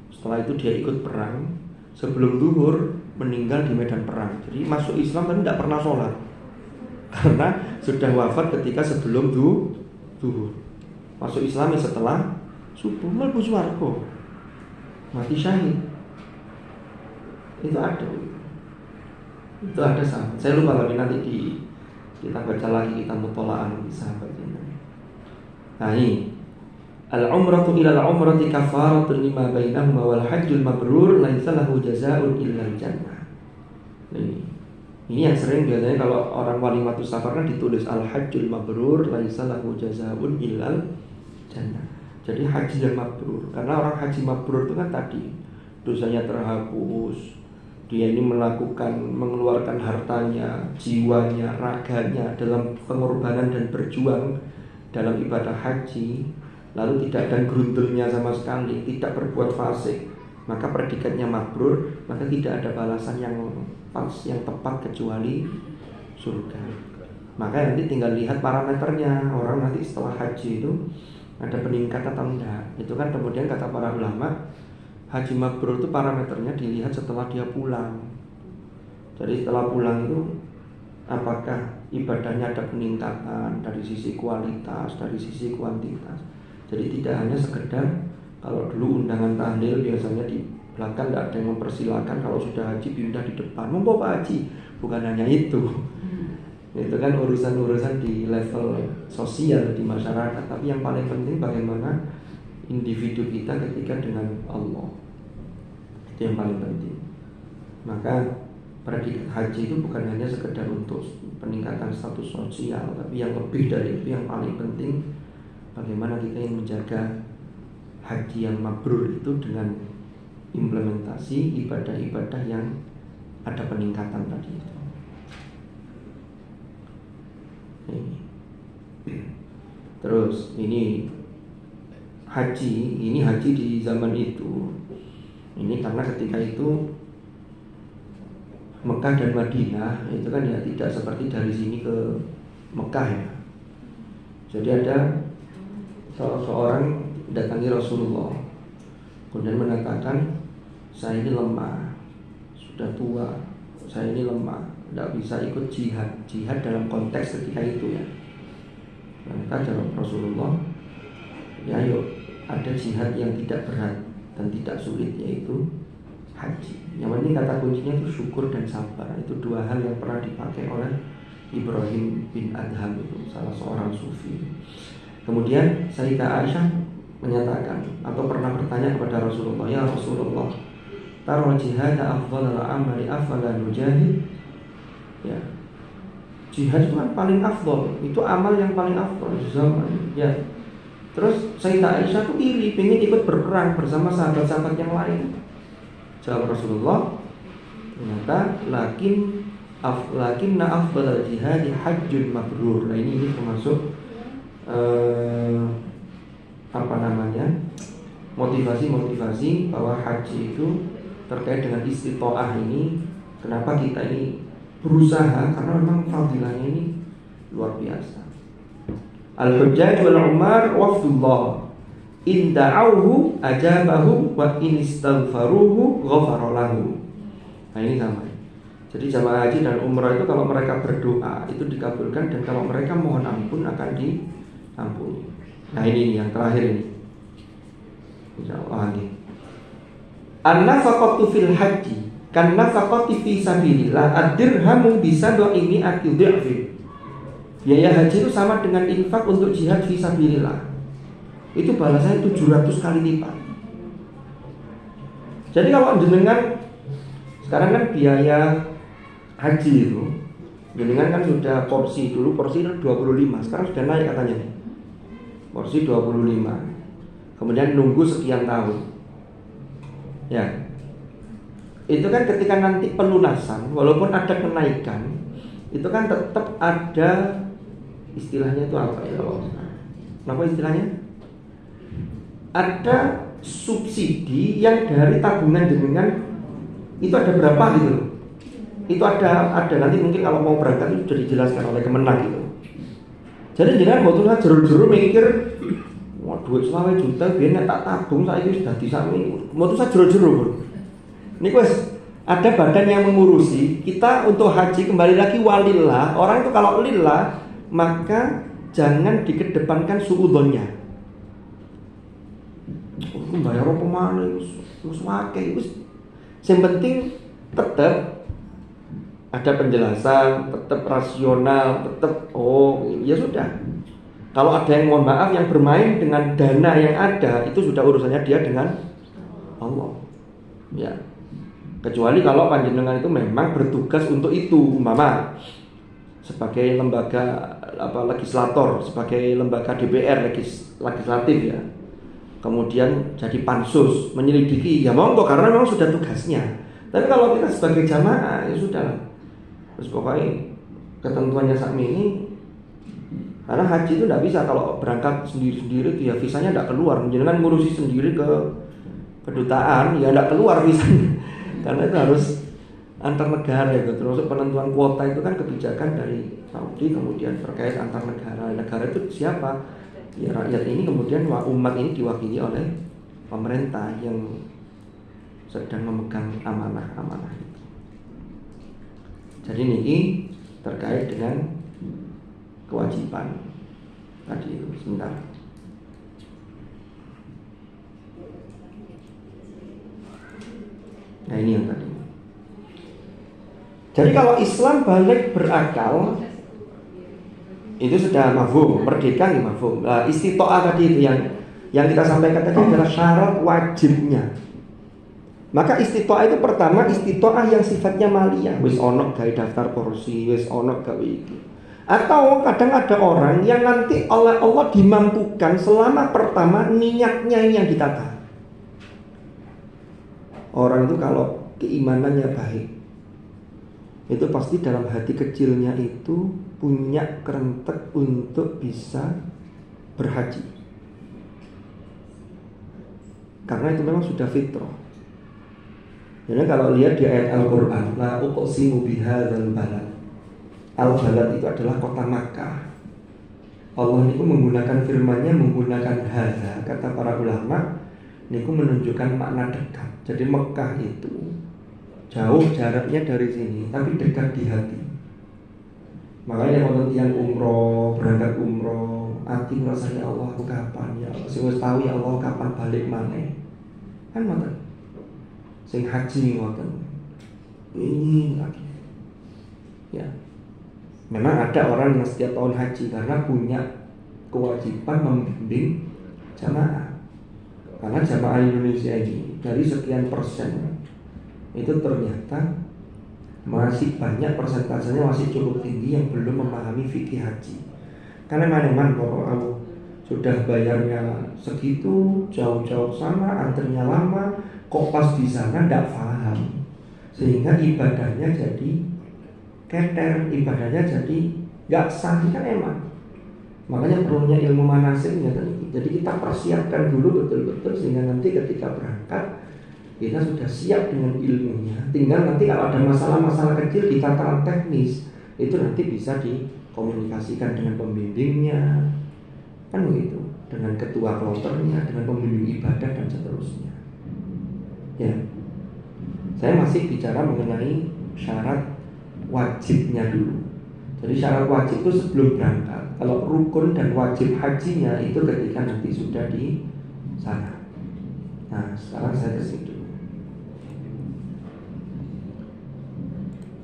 Setelah itu dia ikut perang. Sebelum zuhur meninggal di medan perang. Jadi masuk Islam tapi tidak pernah sholat. Karena sudah wafat ketika sebelum zuhur. Masuk Islam setelah subuh, mlebu swarga. Mati syahid. Itu ada sahabat. Saya lupa tapi nanti kita baca lagi, kita mutola'an di sahabat ini. Nah ini al-umratu ila al-umrati kafaratun lima bainahuma wal hajjul mabrur laisa lahu jazaa'un illa al-jannah. Ini yang sering biasanya kalau orang walimatus safar kan ditulis al-hajjul mabrur laisa lahu jazaa'un illa al-jannah. Jadi haji yang mabrur. Karena orang haji mabrur itu kan tadi dosanya terhapus. Dia ini mengeluarkan hartanya, jiwanya, raganya dalam pengorbanan dan berjuang dalam ibadah haji. Lalu tidak ada grundelnya sama sekali, tidak berbuat fasik, maka predikatnya mabrur, maka tidak ada balasan yang pas, yang tepat kecuali surga. Maka nanti tinggal lihat parameternya. Orang nanti setelah haji itu ada peningkatan atau enggak. Itu kan kemudian kata para ulama, haji mabrur itu parameternya dilihat setelah dia pulang. Jadi setelah pulang itu apakah ibadahnya ada peningkatan dari sisi kualitas, dari sisi kuantitas. Jadi tidak hanya sekedar kalau dulu undangan tahlil biasanya di belakang tidak ada yang mempersilahkan, kalau sudah haji pindah di depan. Mau Pak Haji, bukan hanya itu. Itu kan urusan-urusan di level sosial di masyarakat. Tapi yang paling penting bagaimana individu kita ketika dengan Allah. Itu yang paling penting. Maka predikat haji itu bukan hanya sekedar untuk peningkatan status sosial, tapi yang lebih dari itu, yang paling penting bagaimana kita ingin menjaga haji yang mabrur itu dengan implementasi ibadah-ibadah yang ada peningkatan tadi itu. Terus ini haji di zaman itu. Ini karena ketika itu Mekah dan Madinah itu kan ya tidak seperti dari sini ke Mekah ya. Jadi ada seorang datangi Rasulullah, kemudian mengatakan, saya ini lemah, sudah tua, saya ini lemah, tidak bisa ikut jihad dalam konteks ketika itu ya. Maka jawab Rasulullah, ya ayo, ada jihad yang tidak berat dan tidak sulit, yaitu haji. Yang penting kata kuncinya itu syukur dan sabar. Itu dua hal yang pernah dipakai oleh Ibrahim bin Adham, itu salah seorang sufi. Kemudian Sayyidah Aisyah menyatakan atau pernah bertanya kepada Rasulullah, ya Rasulullah, taruh jihad afdal al-amali afala nujahid. Ya, jihad itu kan paling afdal, itu amal yang paling afdal di zaman. Ya, terus Sayyidah Aisyah tuh iri, pengen ikut berperang bersama sahabat-sahabat yang lain. Jawab Rasulullah, ternyata lakinna afdal jihad hajjun mabrur. Nah ini termasuk motivasi bahwa haji itu terkait dengan istitoah ini. Kenapa kita ini berusaha? Karena memang fadilahnya ini luar biasa. Al-Hujjaj wal Umar wafdullah in da'auhu ajabahu wa in istaghfaruhu ghafara lahu. Nah ini sama. Jadi jamaah haji dan umrah itu kalau mereka berdoa itu dikabulkan, dan kalau mereka mohon ampun akan diampuni. Nah ini yang terakhir ini. Insyaallah ini. An-nafaqatu fil haji kan nafaqati fi sabilillah ad-dirhamu bisa do'imi ati-dhi'fi. Biaya haji itu sama dengan infak untuk jihad fi sabilillah. Itu balasannya 700 kali lipat. Jadi kalau jenengan sekarang kan biaya haji itu, jenengan kan sudah porsi, dulu porsi 25, sekarang sudah naik katanya nih. Porsi 25. Kemudian nunggu sekian tahun. Ya. Itu kan ketika nanti pelunasan, walaupun ada kenaikan, itu kan tetap ada istilahnya itu apa ya? Apa istilahnya? Ada subsidi yang dari tabungan jenengan itu ada berapa gitu loh. Itu ada nanti mungkin kalau mau berangkat itu sudah dijelaskan oleh Kemenang gitu. Jadi jenengan waktu saya jero-jero mikir, wah duit 20 juta biar tak tabung saya itu sudah disami. Waktu saya jero-jero. Ini wes ada badan yang mengurusi kita untuk haji. Kembali lagi walillah. Orang itu kalau lillah maka jangan dikedepankan suudzonnya. Aku bayar apa mana wis wae wis. Yang penting tetap ada penjelasan, tetap rasional, tetap ya sudah. Kalau ada yang mohon maaf yang bermain dengan dana yang ada, itu sudah urusannya dia dengan Allah. Ya. Kecuali kalau panjenengan itu memang bertugas untuk itu, umpama sebagai lembaga legislator, sebagai lembaga DPR legislatif ya. Kemudian jadi pansus menyelidiki, ya monggo karena memang sudah tugasnya. Tapi kalau kita sebagai jamaah ya sudah. Terus pokoknya ketentuannya sakmi ini, karena haji itu tidak bisa kalau berangkat sendiri-sendiri ya visanya tidak keluar. Jangan ngurusi sendiri ke kedutaan ya tidak keluar visanya. Karena itu harus antar negara itu. Terus penentuan kuota itu kan kebijakan dari Saudi, kemudian terkait antar negara. Negara itu siapa? Ya rakyat ini, kemudian umat ini diwakili oleh pemerintah yang sedang memegang amanah-amanah itu. Jadi ini terkait dengan kewajiban tadi itu. Sebentar. Nah ini yang tadi. Jadi kalau Islam balik berakal itu sudah mafhum, merdeka nih mafhum. Istitoah tadi itu yang kita sampaikan tadi adalah syarat wajibnya. Maka istitoah itu pertama istitoah yang sifatnya maliyah, wis ono gawe daftar porsi, wis ono gawe iki. Atau kadang ada orang yang nanti oleh Allah dimampukan selama pertama niatnya ini yang ditata. Orang itu kalau keimanannya baik, itu pasti dalam hati kecilnya itu punya kerentek untuk bisa berhaji. Karena itu memang sudah fitrah. Jadi kalau lihat di ayat Al-Quran, la uqsimu bihadzal balad. Al-balad itu adalah kota Makkah. Allah niku menggunakan firman-Nya menggunakan hadza, kata para ulama, niku menunjukkan makna dekat. Jadi Mekah itu jauh jaraknya dari sini, tapi dekat di hati. Makanya kalau yang umroh, berangkat umroh, hati merasa ya Allah aku kapan ya Allah, sing wis tahu ya Allah kapan balik maneh. Kan ngoten. Sing haji ngoten. Ini lagi. Ya. Memang ada orang yang setiap tahun haji karena punya kewajiban membimbing jamaah. Karena jamaah Indonesia ini dari sekian persen itu ternyata masih banyak, persentasenya masih cukup tinggi yang belum memahami fikih haji. Karena mana-mana kalau sudah bayarnya segitu, jauh-jauh sana, antrinya lama, kok pas di sana tidak paham, sehingga ibadahnya jadi keter, ibadahnya jadi nggak sah kan emang. Makanya perlunya ilmu manasiknya tadi. Jadi kita persiapkan dulu betul-betul sehingga nanti ketika berangkat kita sudah siap dengan ilmunya. Tinggal nanti kalau ada masalah-masalah kecil di tataran teknis itu nanti bisa dikomunikasikan dengan pembimbingnya, kan begitu, dengan ketua kloternya, dengan pembimbing ibadah dan seterusnya. Ya, saya masih bicara mengenai syarat wajibnya dulu. Jadi syarat wajib itu sebelum berangkat. Kalau rukun dan wajib hajinya itu ketika nanti sudah di sana. Nah, sekarang saya ke situ.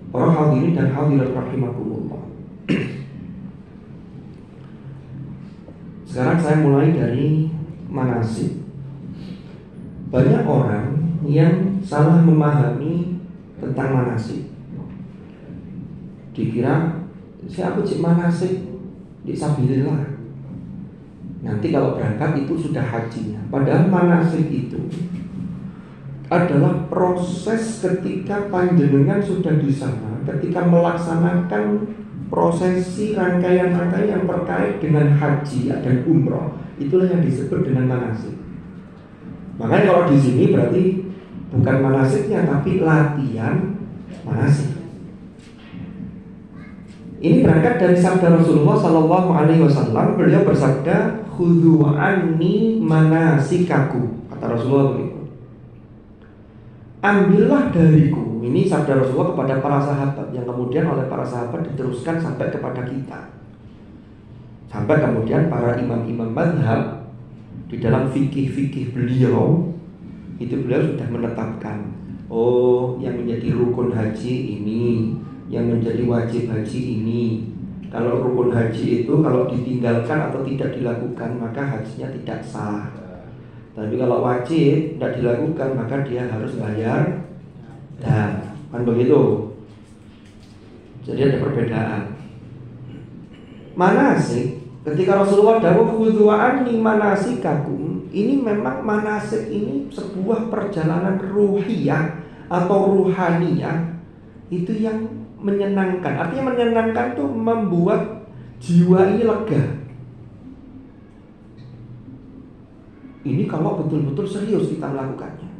Para hadirin dan hadirat rahimakumullah. Sekarang saya mulai dari manasik. Banyak orang yang salah memahami tentang manasik. Dikira saya cik manasik di sabilillah. Nanti kalau berangkat itu sudah hajinya. Padahal manasik itu adalah proses ketika panjenengan sudah di sana, ketika melaksanakan prosesi rangkaian-rangkaian yang terkait dengan haji dan umroh. Itulah yang disebut dengan manasik. Makanya kalau di sini berarti bukan manasiknya tapi latihan manasik. Ini berangkat dari sabda Rasulullah Sallallahu Alaihi Wasallam. Beliau bersabda, "Khudhu anni manasikaku." Kata Rasulullah begitu. Ambillah dariku. Ini sabda Rasulullah kepada para sahabat yang kemudian oleh para sahabat diteruskan sampai kepada kita. Sampai kemudian para imam-imam mazhab di dalam fikih-fikih beliau itu beliau sudah menetapkan, oh yang menjadi rukun haji ini, yang menjadi wajib haji ini. Kalau rukun haji itu kalau ditinggalkan atau tidak dilakukan maka hajinya tidak sah. Tapi kalau wajib tidak dilakukan maka dia harus bayar dan kan begitu. Jadi ada perbedaan. Manasik ketika Rasulullah dawuh khudhu anni manasikakum, ini memang manasik ini sebuah perjalanan ruhiyah atau ruhaniyah itu yang menyenangkan. Artinya menyenangkan itu membuat jiwa ini lega. Ini kalau betul-betul serius kita melakukannya.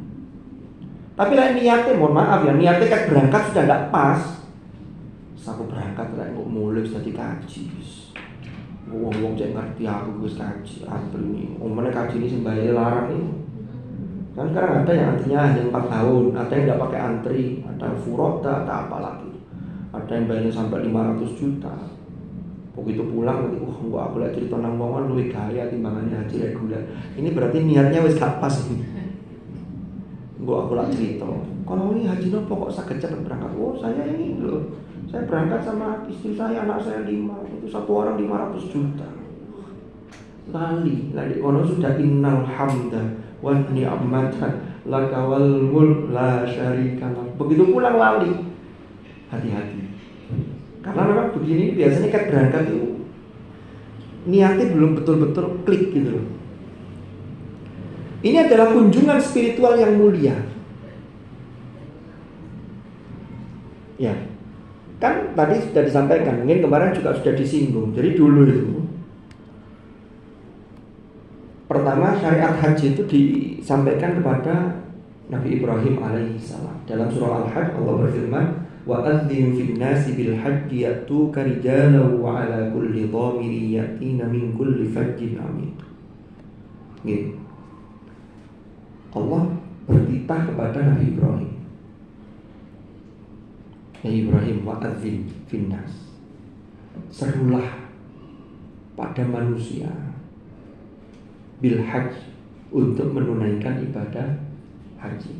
Tapi lah niatnya, mohon maaf ya, niatnya kayak berangkat sudah tidak pas. Aku berangkat lah kok mulai jadi kaji. Wong-wong cek ngerti aku wis kaji. Antri ini, omane kaji ini sembayang larang ini. Kan sekarang ada yang antrinya hanya 4 tahun, ada yang tidak pakai antri, ada furoda, ada apa lagi. Ada yang bayarnya sampai 500 juta. Begitu pulang nanti, enggak aku lagi cerita nang wong luwih gaya timbangannya haji reguler. Ini berarti niatnya wis gak pas ini. Enggak aku lagi cerita. Kalau ini haji nopo kok saged cepet berangkat? Oh, saya ini loh. Saya berangkat sama istri saya, anak saya 5. Itu satu orang 500 juta. Lali ono sudah innal hamda wa ni'matan laka wal mulk la syarika lak. Begitu pulang lali. Hati-hati. Karena memang begini biasanya kan berangkat itu niatnya belum betul-betul klik gitu loh. Ini adalah kunjungan spiritual yang mulia. Ya, kan tadi sudah disampaikan, mungkin kemarin juga sudah disinggung. Jadi dulu itu pertama syariat haji itu disampaikan kepada Nabi Ibrahim alaihissalam. Dalam surah Al-Hajj Allah berfirman, wa adzim fin nasi bil hajji yatuka rijalan wa ala kulli dhamirin yatina min kulli fajjin amik. Gitu. Allah bertitah kepada Nabi Ibrahim. Ya Ibrahim, wa adzim fin nas. Serulah pada manusia bil hajj untuk menunaikan ibadah haji.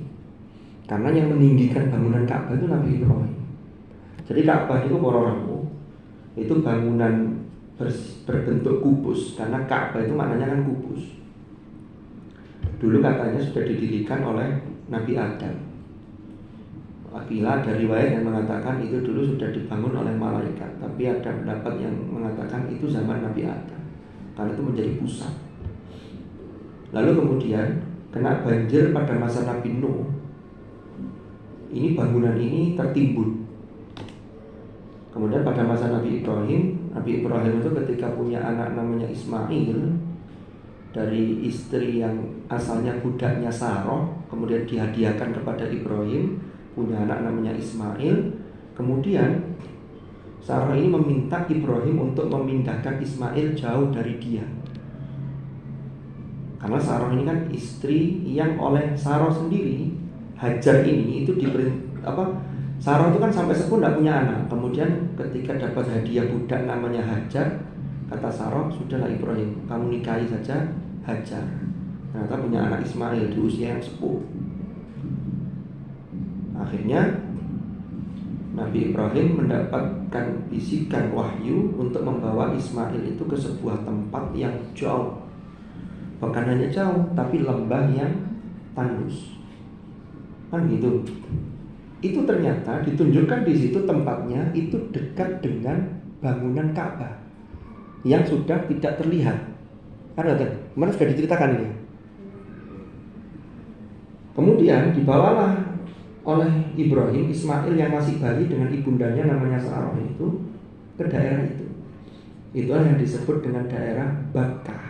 Karena yang meninggikan bangunan Ka'bah itu Nabi Ibrahim. Jadi Ka'bah itu Pororangu itu bangunan berbentuk kubus. Karena Ka'bah itu maknanya kan kubus. Dulu katanya sudah didirikan oleh Nabi Adam. Apabila ada riwayat yang mengatakan itu dulu sudah dibangun oleh malaikat. Tapi ada pendapat yang mengatakan itu zaman Nabi Adam. Karena itu menjadi pusat. Lalu kemudian kena banjir pada masa Nabi Nuh. Ini bangunan ini tertimbun. Kemudian pada masa Nabi Ibrahim itu ketika punya anak namanya Ismail dari istri yang asalnya budaknya Sarah, kemudian dihadiahkan kepada Ibrahim, punya anak namanya Ismail. Kemudian Sarah ini meminta Ibrahim untuk memindahkan Ismail jauh dari dia. Karena Sarah ini kan istri yang oleh Sarah sendiri, Hajar ini itu Sarah itu kan sampai sepuh tidak punya anak. Kemudian ketika dapat hadiah budak namanya Hajar, kata Sarah, sudahlah Ibrahim, kamu nikahi saja Hajar. Ternyata punya anak Ismail di usia yang sepuh. Akhirnya Nabi Ibrahim mendapatkan bisikan wahyu untuk membawa Ismail itu ke sebuah tempat yang jauh. Bukan hanya jauh, tapi lembah yang tandus. Kan gitu. Itu ternyata ditunjukkan di situ tempatnya itu dekat dengan bangunan Ka'bah yang sudah tidak terlihat. Ada kan? Mana sudah diceritakan ini. Kemudian dibawalah oleh Ibrahim Ismail yang masih bayi dengan ibundanya namanya Sarah itu ke daerah itu. Itulah yang disebut dengan daerah Bakkah.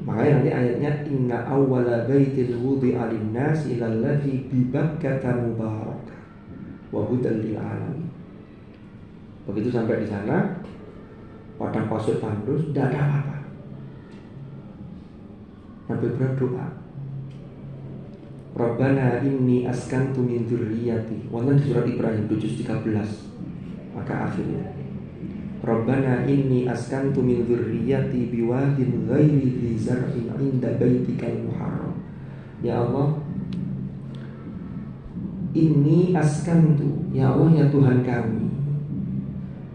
Makanya nanti ayatnya inna awwala baitil wudi'a lin-nasi lalladzi bi Bakkah mubarakah wa hudal lil alamin. Begitu sampai di sana, padang pasir tandus, tidak ada apa-apa. Nabi Ibrahim doa, Rabbana inni askantu min dzurriyyati. Wonten di surat Ibrahim 7:13. Maka akhirnya Rabbana inni askantu min dzurriyyati biwadin ghairi dzi zar'in 'inda baitikal muharram. Ya Allah, inni askantu, ya Allah ya Tuhan kami,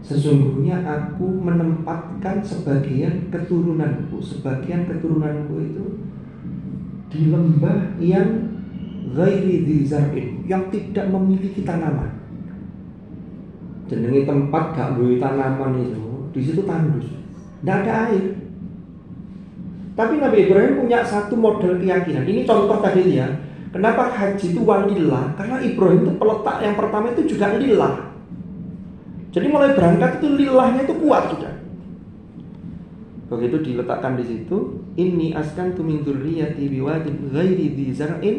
sesungguhnya aku menempatkan sebagian keturunanku itu di lembah yang ghairi dzi zar'in, yang tidak memiliki tanaman. Jenenge tempat gak duwe tanaman itu, di situ tandus, tidak ada air. Tapi Nabi Ibrahim punya satu model keyakinan. Ini contoh tadi ya. Kenapa haji itu walillah? Karena Ibrahim itu peletak yang pertama itu juga lillah. Jadi mulai berangkat itu lillahnya itu kuat sudah. Begitu diletakkan di situ, inni askantu min dzurriyyati biwadin ghairi dzi zar'in.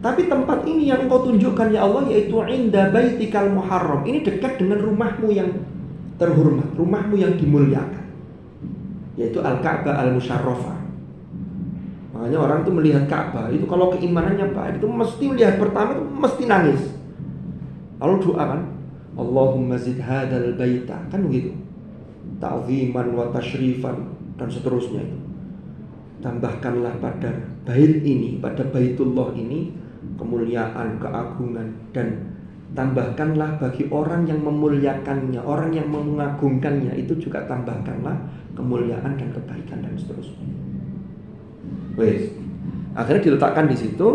Tapi tempat ini yang engkau tunjukkan ya Allah yaitu inda baitikal muharram. Ini dekat dengan rumahmu yang terhormat, rumahmu yang dimuliakan, yaitu Al-Ka'bah Al-Musyarrafah. Makanya orang tuh melihat Ka'bah itu kalau keimanannya baik itu mesti melihat pertama itu mesti nangis. Lalu doa kan, Allahumma zid hadzal baita, kan begitu. Ta'ziman wa tasyrifan dan seterusnya itu. Tambahkanlah pada bait ini, pada Baitullah ini kemuliaan, keagungan, dan tambahkanlah bagi orang yang memuliakannya, orang yang mengagungkannya itu juga tambahkanlah kemuliaan dan kebaikan dan seterusnya. Wes, akhirnya diletakkan di situ.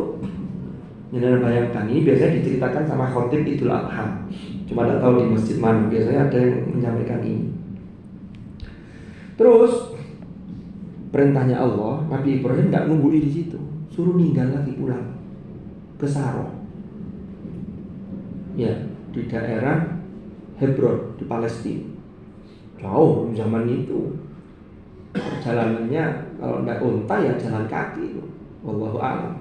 Jangan bayangkan, ini biasanya diceritakan sama khotib Idul Adha. Cuma tidak tahu di masjid mana, biasanya ada yang menyampaikan ini. Terus perintahnya Allah, Nabi Ibrahim tidak nunggu di situ, suruh ninggal lagi pulang ke Sarah. Ya, di daerah Hebron di Palestina. Jauh zaman itu. Perjalanannya kalau tidak unta ya jalan kaki. Wallahu a'lam.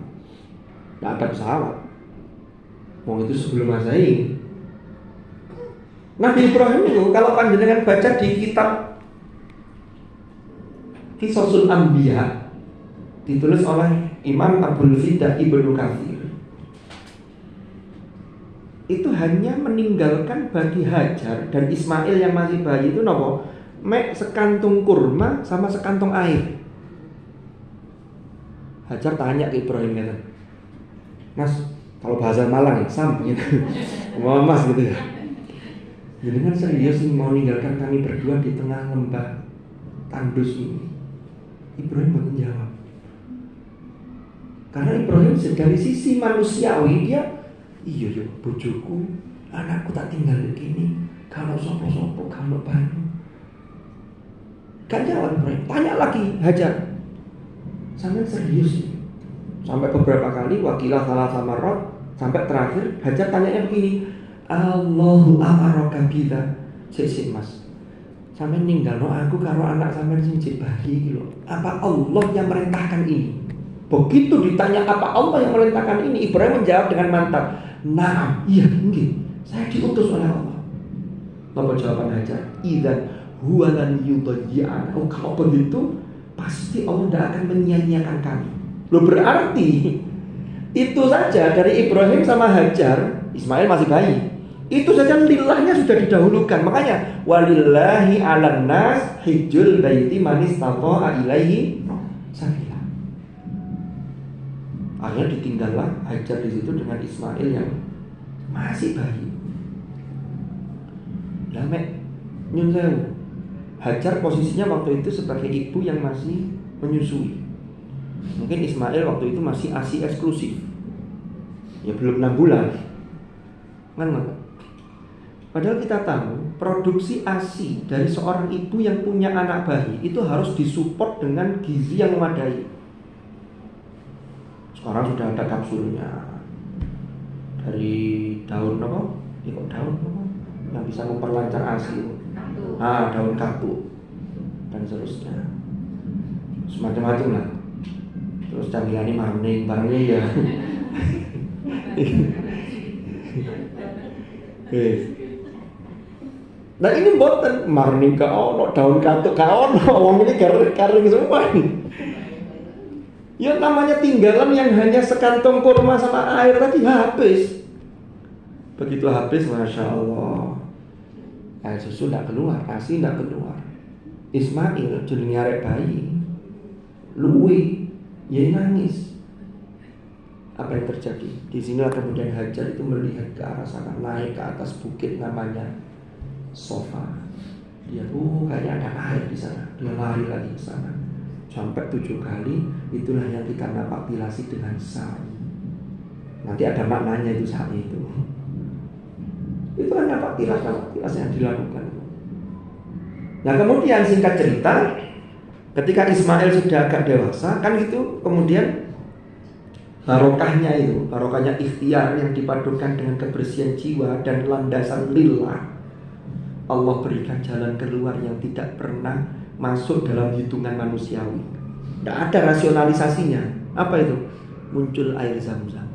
Tidak ada pesawat. Mau itu sebelum Masehi. Nabi Ibrahim itu kalau panjenengan baca di kitab Qisasul Anbiya ditulis oleh Imam Abdul Fida Ibnu Katsir, itu hanya meninggalkan bagi Hajar dan Ismail yang masih bayi itu nopo? Mek sekantung kurma sama sekantung air. Hajar tanya ke Ibrahim gitu, Mas, kalau bahasa Malang ya, Sam gitu. Mau Mas gitu ya. Jadi kan serius mau meninggalkan kami berdua di tengah lembah tandus ini. Ibrahim belum menjawab. Karena Ibrahim dari sisi manusiawi dia, iya yo bojoku, anakku tak tinggal di sini. Kalau sopo-sopo, kalau banyu. Kan jawab Ibrahim. Tanya lagi Hajar. Sampai serius. Sampai beberapa kali wakilah salah sama Rod. Sampai terakhir Hajar tanyanya begini, Allahu amaraka kita. Sik Mas. Sampeyan ninggalno aku karo anak sampeyan sing jek bayi iki lho. Apa Allah yang merintahkan ini? Begitu ditanya apa Allah yang merintahkan ini, Ibrahim menjawab dengan mantap, "Na'am, iya nggih. Saya diutus oleh Allah." Apa jawaban Hajar? "Idzan huwa lan yudayyi'ana." Oh, kalau begitu pasti Allah tidak akan menyia-nyiakan kami. Loh, berarti itu saja dari Ibrahim sama Hajar, Ismail masih bayi. Itu saja lillahnya sudah didahulukan. Makanya walillahi 'alan nas hijjul baiti man istata'a ilaihi sabila. Akhirnya ditinggallah Hajar di situ dengan Ismail yang masih bayi. Lah mek nyun sewu. Hajar posisinya waktu itu sebagai ibu yang masih menyusui. Mungkin Ismail waktu itu masih ASI eksklusif. Ya belum 6 bulan. Kan? Padahal kita tahu produksi ASI dari seorang ibu yang punya anak bayi itu harus disupport dengan gizi yang memadai. Sekarang sudah ada kapsulnya dari daun apa? Daun apa? Yang bisa memperlancar ASI. Daun katu dan seterusnya. Semacam-macam lah. Terus camilane marning barangnya ya. Nah ini mboten marning ka ono, daun katuk ka ono, wong ini garing semua nih. Ya namanya tinggalan yang hanya sekantong kurma sama air tadi habis. Begitu habis, Masya Allah, air susu tidak keluar, ASI tidak keluar. Ismail jenenge arek bayi, luwe, ya nangis. Apa yang terjadi? Di sini kemudian Hajar itu melihat ke arah sana, naik ke atas bukit namanya Sofa. Dia kayaknya ada air di sana. Dia lari lagi ke sana. Sampai 7 kali. Itulah yang kita napaktilasi dengan sa'i. Nanti ada maknanya itu sa'i itu. Itu kan napaktilas yang dilakukan. Nah kemudian singkat cerita, ketika Ismail sudah agak dewasa, kan itu kemudian barokahnya ikhtiar yang dipadukan dengan kebersihan jiwa dan landasan lillah, Allah berikan jalan keluar yang tidak pernah masuk dalam hitungan manusiawi. Tidak ada rasionalisasinya. Apa itu? Muncul air Zam-Zam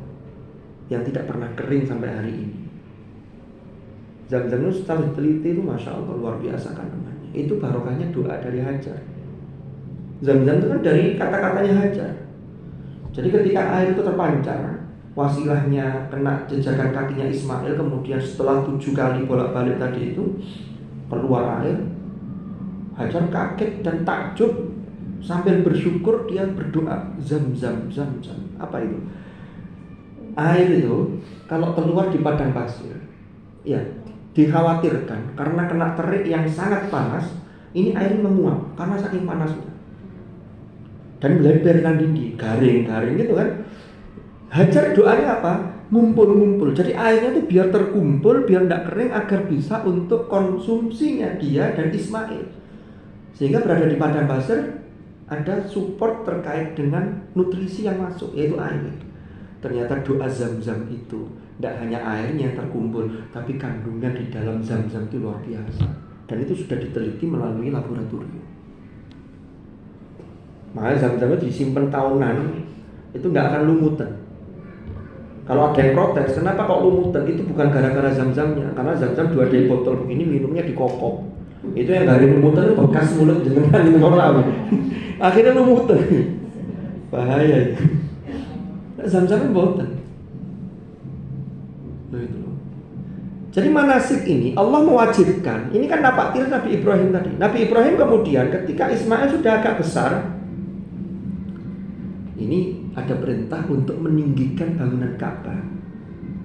yang tidak pernah kering sampai hari ini. Zam-Zam itu setelah diteliti itu Masya Allah luar biasa kandungannya. Itu barokahnya doa dari Hajar. Zam-Zam itu kan dari kata-katanya Hajar. Jadi ketika air itu terpancar, wasilahnya kena jejakan kakinya Ismail, kemudian setelah 7 kali bolak-balik tadi itu keluar air, Hajar kaget dan takjub sambil bersyukur. Dia berdoa, Zam-Zam, Zam-Zam. Apa itu? Air itu kalau keluar di padang pasir, ya dikhawatirkan karena kena terik yang sangat panas, ini air menguap karena saking panasnya dan melebar dan tinggi, garing gitu kan. Hajar doanya apa? Ngumpul. Jadi airnya itu biar terkumpul, biar tidak kering, agar bisa untuk konsumsinya dia dan Ismail. Sehingga berada di padang pasir ada support terkait dengan nutrisi yang masuk, yaitu air. Ternyata doa Zam-Zam itu tidak hanya airnya yang terkumpul, tapi kandungan di dalam Zam-Zam itu luar biasa. Dan itu sudah diteliti melalui laboratorium. Makanya Zam-Zam itu disimpan tahunan, itu nggak akan lumutan. Kalau ada yang protes, kenapa kok lumutan? Itu bukan gara-gara Zam-Zamnya, karena Zam-Zam 2 di botol begini, minumnya di kopok. Itu yang dari lumutan itu bekas mulut jenengan itu orang. Akhirnya lumutan. Bahaya itu. Zam-Zam itu boten. Jadi manasik ini Allah mewajibkan. Ini kan napaktil Nabi Ibrahim tadi. Nabi Ibrahim kemudian ketika Ismail sudah agak besar, ini ada perintah untuk meninggikan bangunan Ka'bah.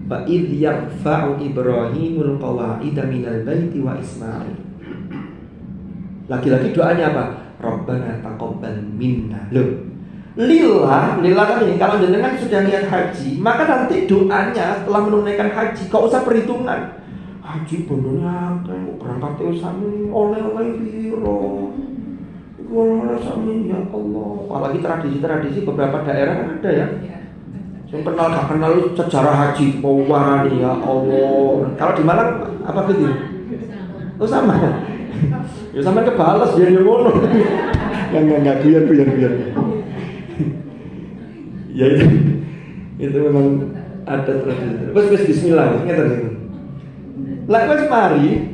Wa idh yarfa'u Ibrahimul qawa'ida minal baiti wa Ismail. Lagi-lagi doanya apa? Rabbana taqabbal minna. Loh, lillah kan ini. Kalau jenengan sudah niat haji, maka nanti doanya setelah menunaikan haji, kau usah perhitungan. Haji bondonya berangkat sami oleh-oleh piro. Wah, sami ya Allah. Apalagi tradisi-tradisi beberapa daerah kan ada ya. Yang gak kenal sejarah haji, pewarani ya Allah. Kalau di Malang apa gitu? Oh sama. Ya sama kebales dia yang ngono. Enggak biar. Ya itu memang ada tradisi. Wes bismillah, ngeten niku. Lah wes mari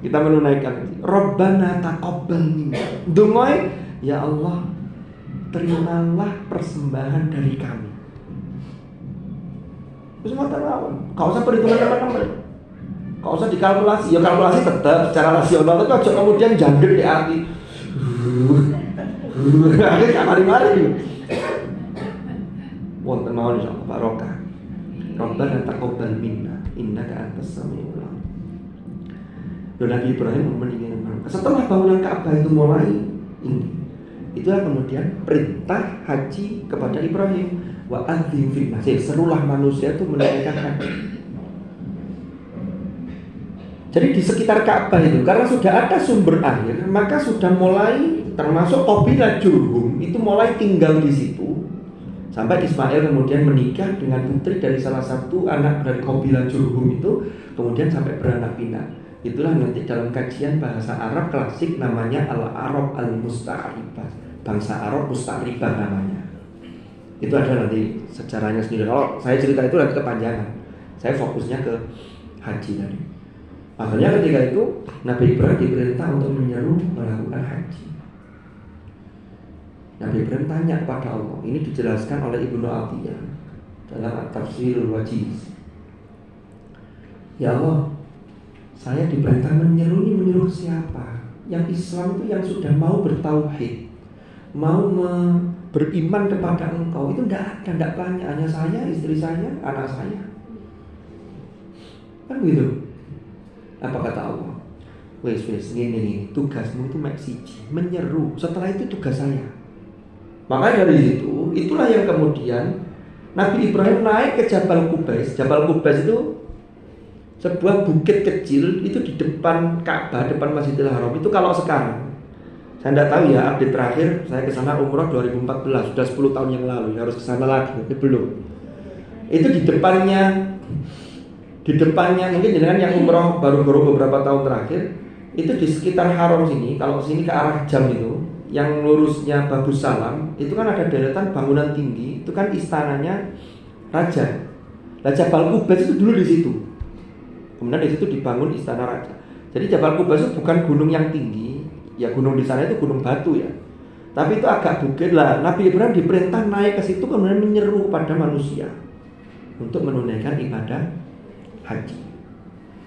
kita menunaikan Rabbana taqabbal minna. Dongoe, ya Allah, terimalah persembahan dari kami. Terus ngoten mawon. Enggak usah perhitungan teman-teman. Enggak usah dikalkulasi. Ya kalkulasi tetap secara rasional, tapi aja kemudian jangkrik di hati. Akhirnya mari-mari. Wonten mawon insyaallah barokah. Rabbana taqabbal minna innaka antas samiul alim. Nabi Ibrahim meninggalkan. Setelah bangunan Ka'bah itu mulai ini, itulah kemudian perintah haji kepada Ibrahim. Wa adzim fil masjid, serulah manusia itu menunaikan haji. Jadi di sekitar Ka'bah itu karena sudah ada sumber air, maka sudah mulai termasuk kabilah Jurhum itu mulai tinggal di situ. Sampai Ismail kemudian menikah dengan putri dari salah satu anak dari kabilah Jurhum itu, kemudian sampai beranak pinak. Itulah nanti dalam kajian bahasa Arab klasik namanya Al-Arab Al-Musta'ribah. Bangsa Arab Musta'ribah namanya. Itu ada nanti sejarahnya sendiri. Kalau saya cerita itu nanti kepanjangan. Saya fokusnya ke haji tadi. Makanya ketika itu Nabi Ibrahim diperintah untuk menyeru melakukan haji. Nabi Ibrahim tanya kepada Allah. Ini dijelaskan oleh Ibnu Athiyah dalam At-Tafsirul Wajiz. Ya Allah, saya diperintah menyeru siapa? Yang Islam itu yang sudah mau bertauhid, mau beriman kepada Engkau. Itu tidak banyak, hanya saya, istri saya, anak saya. Kan gitu. Apa kata Allah? Wes ini tugasmu itu mek siji, menyeru. Setelah itu tugas saya. Makanya dari situ, itulah yang kemudian Nabi Ibrahim naik ke Jabal Qubais. Jabal Qubais itu sebuah bukit kecil itu di depan Ka'bah, depan Masjidil Haram. Itu kalau sekarang, saya tidak tahu ya, update terakhir saya ke sana umroh 2014, sudah 10 tahun yang lalu, harus ke sana lagi, belum. Itu di depannya mungkin jangan yang umroh baru beberapa tahun terakhir, itu di sekitar Haram sini, kalau sini ke arah Jam itu, yang lurusnya Babus Salam, itu kan ada deretan bangunan tinggi, itu kan istananya raja. Nah, Jabal Qubais itu dulu di situ. Kemudian di situ dibangun istana raja. Jadi Jabal Qubais itu bukan gunung yang tinggi, ya gunung di sana itu gunung batu ya. Tapi itu agak bukit lah. Nabi Ibrahim diperintah naik ke situ kemudian menyeru kepada manusia untuk menunaikan ibadah haji.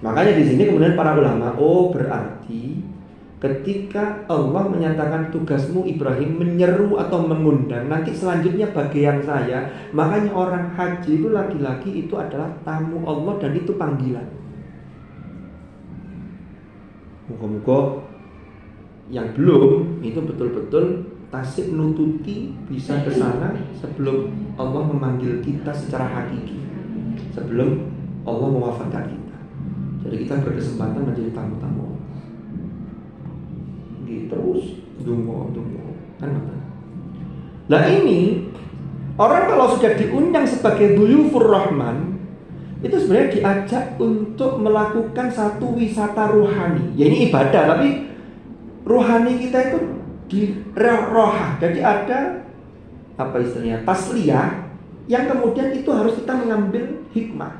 Makanya di sini kemudian para ulama, berarti ketika Allah menyatakan tugasmu Ibrahim menyeru atau mengundang, nanti selanjutnya bagian saya. Makanya orang haji itu lagi-lagi itu adalah tamu Allah dan itu panggilan. Moga-moga yang belum itu betul-betul tasik nututi bisa ke sana sebelum Allah memanggil kita secara hakiki, sebelum Allah mewafatkan kita. Jadi kita berkesempatan menjadi tamu-tamu. Gitu terus dungo kan. Nah ini orang kalau sudah diundang sebagai duyufur rahman, itu sebenarnya diajak untuk melakukan satu wisata rohani. Ya ini ibadah, tapi rohani kita itu di rohah. Jadi ada apa istilahnya tasliyah yang kemudian itu harus kita mengambil hikmah.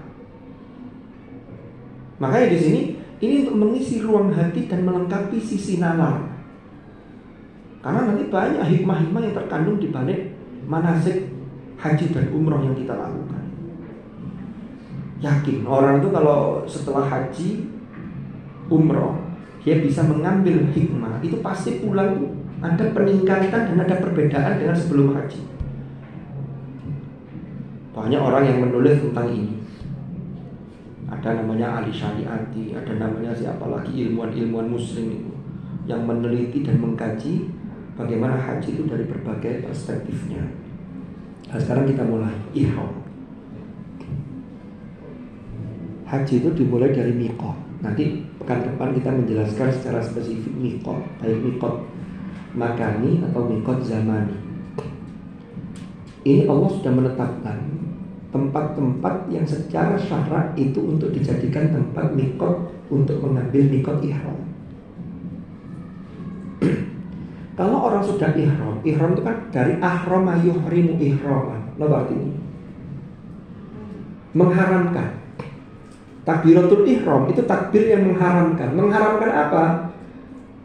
Makanya di sini ini untuk mengisi ruang hati dan melengkapi sisi nalar. Karena nanti banyak hikmah-hikmah yang terkandung di balik manasik haji dan umroh yang kita lakukan. Yakin orang itu kalau setelah haji umroh dia bisa mengambil hikmah, itu pasti pulang ada peningkatan dan ada perbedaan dengan sebelum haji. Banyak orang yang menulis tentang ini. Ada namanya Ali Syariati, ada namanya siapa lagi, ilmuwan-ilmuwan muslim itu yang meneliti dan mengkaji bagaimana haji itu dari berbagai perspektifnya. Nah, sekarang kita mulai ihram. Haji itu dimulai dari miqat. Nanti pekan depan kita menjelaskan secara spesifik miqat, baik miqat makani atau miqat zamani. Ini Allah sudah menetapkan tempat-tempat yang secara syarak itu untuk dijadikan tempat miqat untuk mengambil mikot ihram. Kalau orang sudah ihram itu kan dari ahrama yuhrimu ihraman. Apa artinya? Mengharamkan. Takbiratul ihram itu takbir yang mengharamkan. Mengharamkan apa?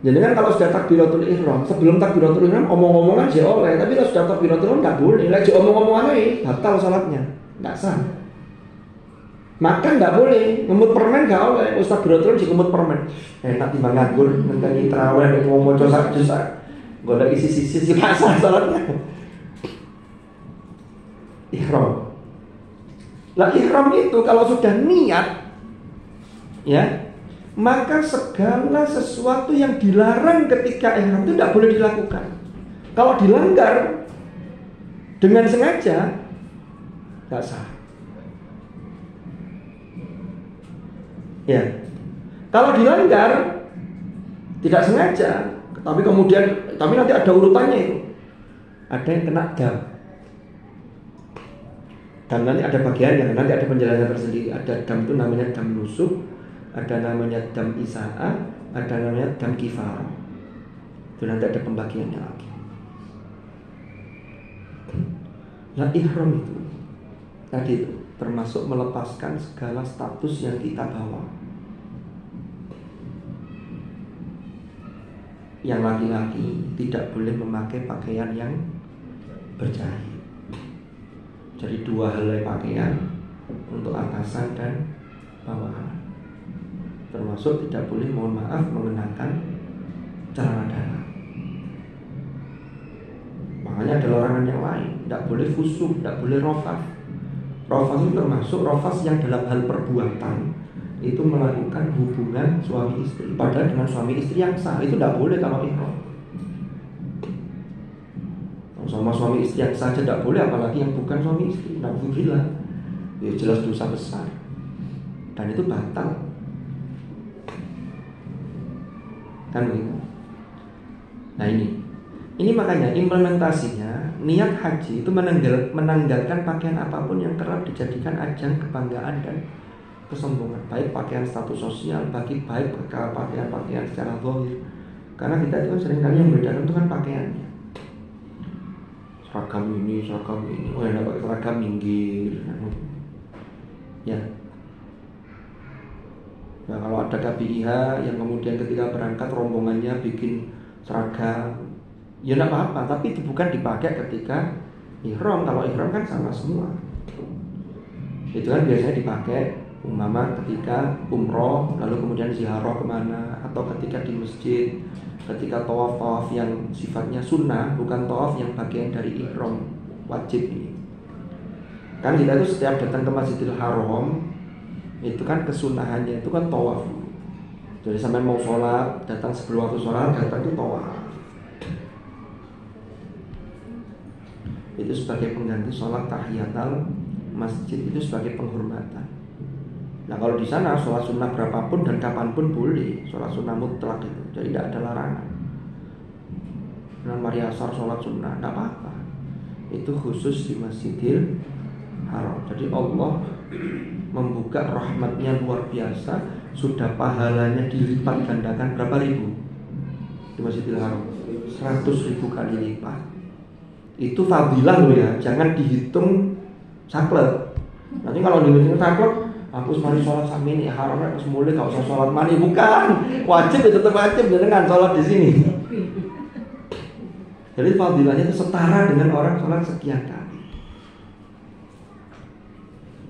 Jadi kan kalau sudah takbiratul ihram, sebelum takbiratul ihram omong-omongan sih oleh, tapi kalau sudah takbiratul ihram nggak boleh. Lagi omong-omongan batal salatnya, nggak sah. Makan nggak boleh, ngemut permen nggak oleh. Ustaz takbiratul ihram sih ngemut permen. Enak timbang nganggur, ngenteni tarawih, ngomong dosa-dosa, nggak ada isi-isi pasar salatnya. Ihram. Lah ihram itu kalau sudah niat, ya, maka segala sesuatu yang dilarang ketika ihram itu tidak boleh dilakukan. Kalau dilanggar dengan sengaja, tidak sah. Ya, kalau dilanggar tidak sengaja, tapi nanti ada urutannya itu. Ada yang kena dam. Dan nanti ada bagiannya, nanti ada penjelasan tersendiri. Ada dam itu namanya dam nusuk, ada namanya dam isa'ah, ada namanya dam kifar. Itu nanti ada pembagiannya lagi. Nah ihram itu tadi itu termasuk melepaskan segala status yang kita bawa. Yang laki-laki tidak boleh memakai pakaian yang berjahit. Jadi dua helai pakaian untuk atasan dan bawahan. Termasuk tidak boleh, mohon maaf, mengenakan celana dalam. Makanya ada larangan yang lain. Tidak boleh fusuk, tidak boleh rofas. Rofas itu termasuk rofas yang dalam hal perbuatan itu melakukan hubungan suami istri. Padahal dengan suami istri yang sah itu tidak boleh kalau ihram. Sama suami istri yang saja tidak boleh, apalagi yang bukan suami istri. Na'udzubillah. Ya jelas dosa besar. Dan itu batal. Kan begitu. Nah ini makanya implementasinya niat haji itu menanggalkan pakaian apapun yang kerap dijadikan ajang kebanggaan dan kesombongan, baik pakaian status sosial, baik pakaian secara zahir. Karena kita itu kan seringkali yang membedakan itu kan pakaiannya. Seragam ini, oh yang pakai seragam minggir. Ya. Nah kalau ada KBIH yang kemudian ketika berangkat rombongannya bikin seragam, ya tidak apa-apa, tapi itu bukan dipakai ketika ihram. Kalau ihram kan sama semua. Itu kan biasanya dipakai umpama ketika umroh, lalu kemudian ziarah kemana, atau ketika di masjid, ketika tawaf yang sifatnya sunnah, bukan tawaf yang bagian dari ihram wajib ini. Kan kita itu setiap datang ke Masjidil Haram itu kan kesunahannya itu kan tawaf. Jadi sampai mau sholat, datang sebelum waktu sholat, datang itu tawaf. Itu sebagai pengganti sholat tahiyatul masjid, itu sebagai penghormatan. Nah kalau di sana sholat sunnah berapapun dan kapanpun boleh, sholat sunnah mutlak itu, jadi tidak ada larangan. Nah mari asar sholat sunnah, tidak apa-apa. Itu khusus di Masjidil Haram. Jadi Allah membuka rahmatnya luar biasa, sudah pahalanya dilipat gandakan berapa ribu di Masjidil Haram? 100.000 kali lipat. Itu fadilah loh ya, jangan dihitung saklek. Nanti kalau dihitung saklek, aku mari sholat sami ini haramnya harus mulai gak usah sholat mani, bukan wajib ya, tetap wajib dengan sholat di sini. Jadi fadilahnya itu setara dengan orang sholat sekian kali.